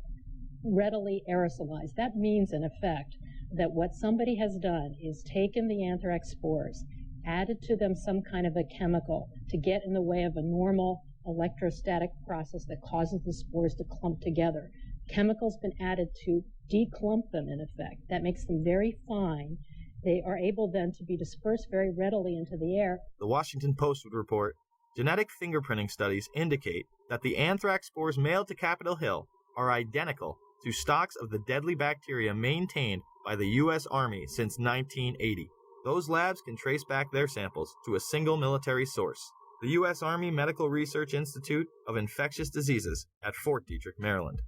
readily aerosolized. That means, in effect, that what somebody has done is taken the anthrax spores, added to them some kind of a chemical to get in the way of a normal electrostatic process that causes the spores to clump together. Chemicals been added to declump them, in effect. That makes them very fine. They are able then to be dispersed very readily into the air. The Washington Post would report, genetic fingerprinting studies indicate that the anthrax spores mailed to Capitol Hill are identical to stocks of the deadly bacteria maintained by the U.S. Army since 1980. Those labs can trace back their samples to a single military source, the U.S. Army Medical Research Institute of Infectious Diseases at Fort Detrick, Maryland.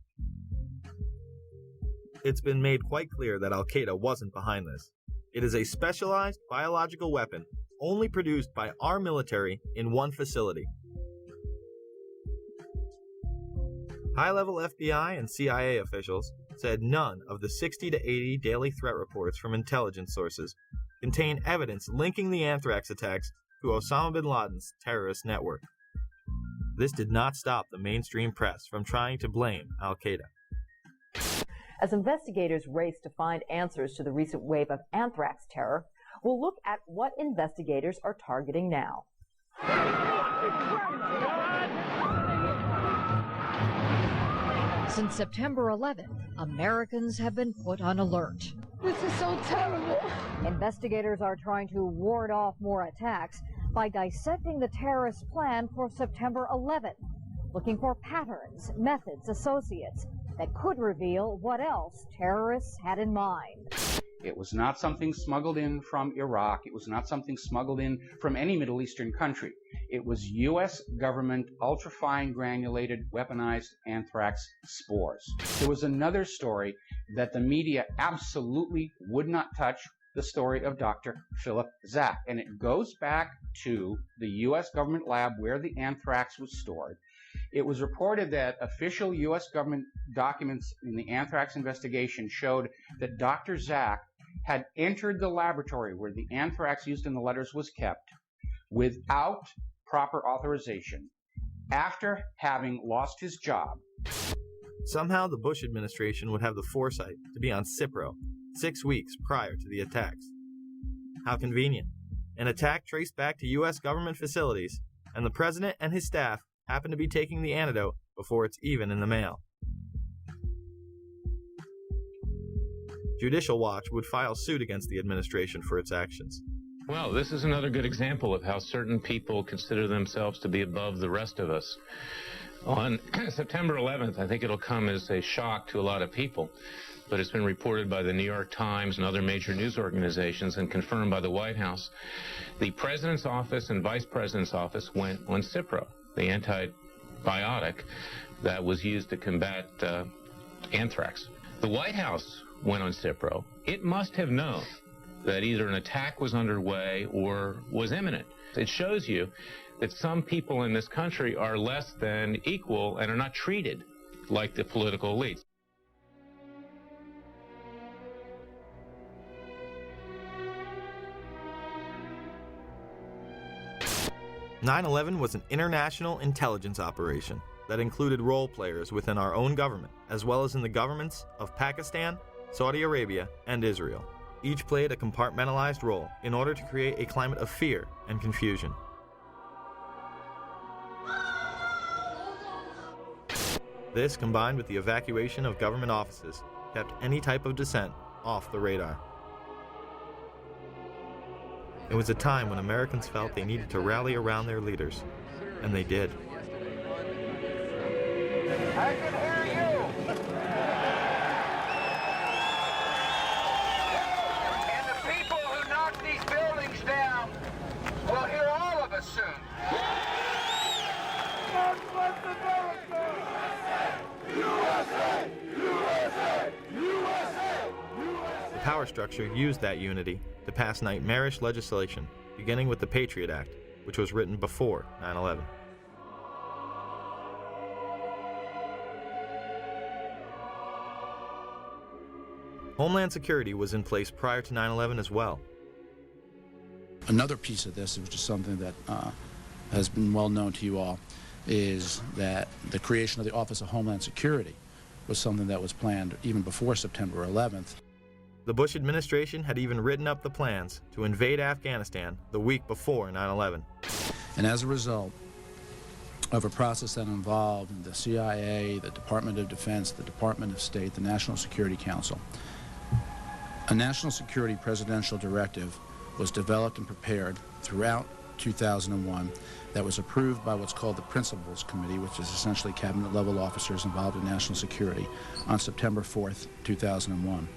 It's been made quite clear that Al-Qaeda wasn't behind this. It is a specialized biological weapon only produced by our military in one facility. High-level FBI and CIA officials said none of the 60 to 80 daily threat reports from intelligence sources contain evidence linking the anthrax attacks to Osama bin Laden's terrorist network. This did not stop the mainstream press from trying to blame Al-Qaeda. As investigators race to find answers to the recent wave of anthrax terror, we'll look at what investigators are targeting now. Since September 11th, Americans have been put on alert. This is so terrible. Investigators are trying to ward off more attacks by dissecting the terrorist plan for September 11th, looking for patterns, methods, associates that could reveal what else terrorists had in mind. It was not something smuggled in from Iraq. It was not something smuggled in from any Middle Eastern country. It was U.S. government ultrafine granulated weaponized anthrax spores. There was another story that the media absolutely would not touch, the story of Dr. Philip Zach. And it goes back to the U.S. government lab where the anthrax was stored. It was reported that official U.S. government documents in the anthrax investigation showed that Dr. Zach had entered the laboratory where the anthrax used in the letters was kept without proper authorization after having lost his job. Somehow the Bush administration would have the foresight to be on Cipro 6 weeks prior to the attacks. How convenient. An attack traced back to U.S. government facilities, and the president and his staff happen to be taking the antidote before it's even in the mail. Judicial Watch would file suit against the administration for its actions. Well, this is another good example of how certain people consider themselves to be above the rest of us. On September 11th, I think it'll come as a shock to a lot of people, but it's been reported by the New York Times and other major news organizations and confirmed by the White House. The President's office and Vice President's office went on Cipro, the antibiotic that was used to combat anthrax. The White House went on Cipro. It must have known that either an attack was underway or was imminent. It shows you that some people in this country are less than equal and are not treated like the political elites. 9/11 was an international intelligence operation that included role players within our own government, as well as in the governments of Pakistan, Saudi Arabia, and Israel. Each played a compartmentalized role in order to create a climate of fear and confusion. This, combined with the evacuation of government offices, kept any type of dissent off the radar. It was a time when Americans felt they needed to rally around their leaders, and they did. I can hear you! And the people who knocked these buildings down will hear all of us soon. God bless America! USA! USA! USA! The power structure used that unity to pass nightmarish legislation, beginning with the Patriot Act, which was written before 9/11. Homeland Security was in place prior to 9/11 as well. Another piece of this, which is something that has been well known to you all, is that the creation of the Office of Homeland Security was something that was planned even before September 11th. The Bush administration had even written up the plans to invade Afghanistan the week before 9/11. And as a result of a process that involved the CIA, the Department of Defense, the Department of State, the National Security Council, a national security presidential directive was developed and prepared throughout 2001 that was approved by what's called the Principals Committee, which is essentially cabinet-level officers involved in national security, on September 4th, 2001.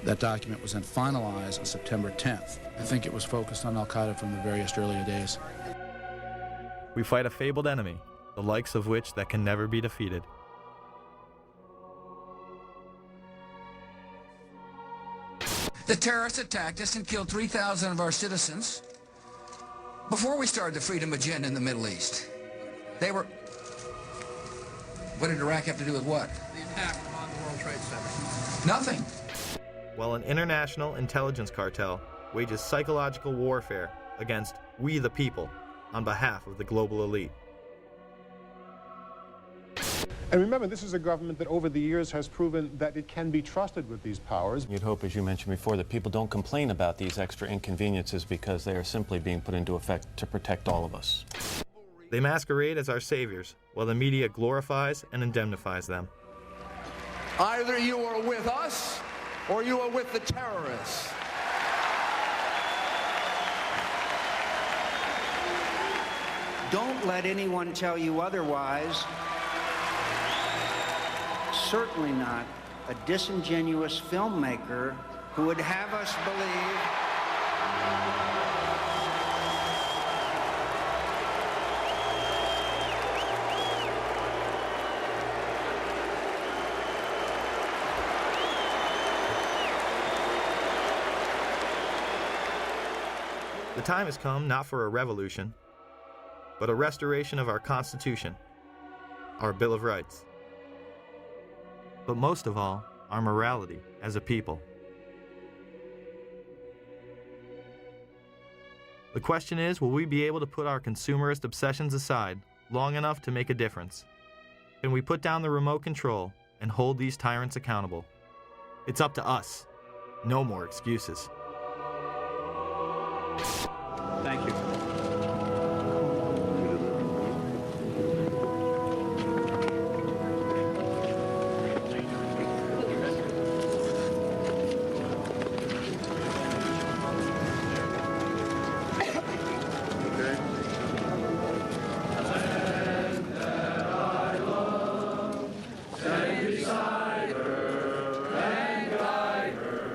That document was then finalized on September 10th. I think it was focused on al-Qaeda from the various earlier days. We fight a fabled enemy, the likes of which that can never be defeated. The terrorists attacked us and killed 3,000 of our citizens before we started the freedom agenda in the Middle East. They were... What did Iraq have to do with what? The attack on the World Trade Center. Nothing. While an international intelligence cartel wages psychological warfare against we the people on behalf of the global elite. And remember, this is a government that over the years has proven that it can be trusted with these powers. You'd hope, as you mentioned before, that people don't complain about these extra inconveniences because they are simply being put into effect to protect all of us. They masquerade as our saviors, while the media glorifies and indemnifies them. Either you are with us, or you are with the terrorists. Don't let anyone tell you otherwise. Certainly not a disingenuous filmmaker who would have us believe The time has come not for a revolution, but a restoration of our Constitution, our Bill of Rights, but most of all, our morality as a people. The question is, will we be able to put our consumerist obsessions aside long enough to make a difference? Can we put down the remote control and hold these tyrants accountable? It's up to us. No more excuses. Thank you.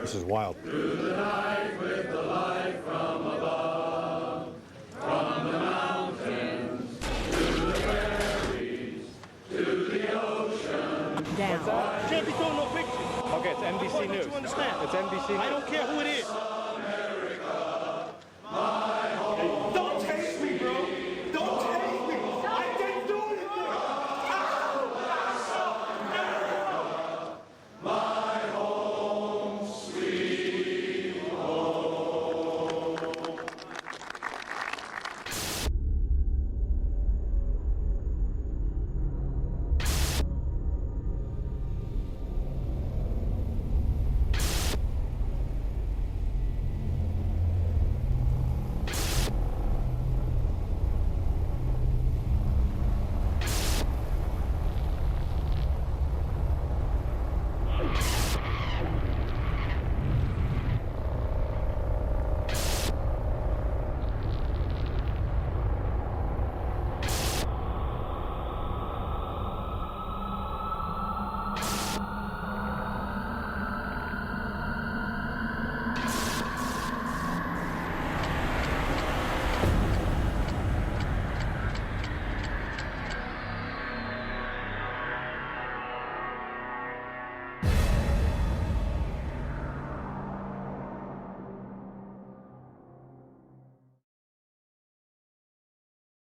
This is wild. Can't be throwing no pictures. Okay, it's NBC News. You understand? It's NBC News. I don't care who it is.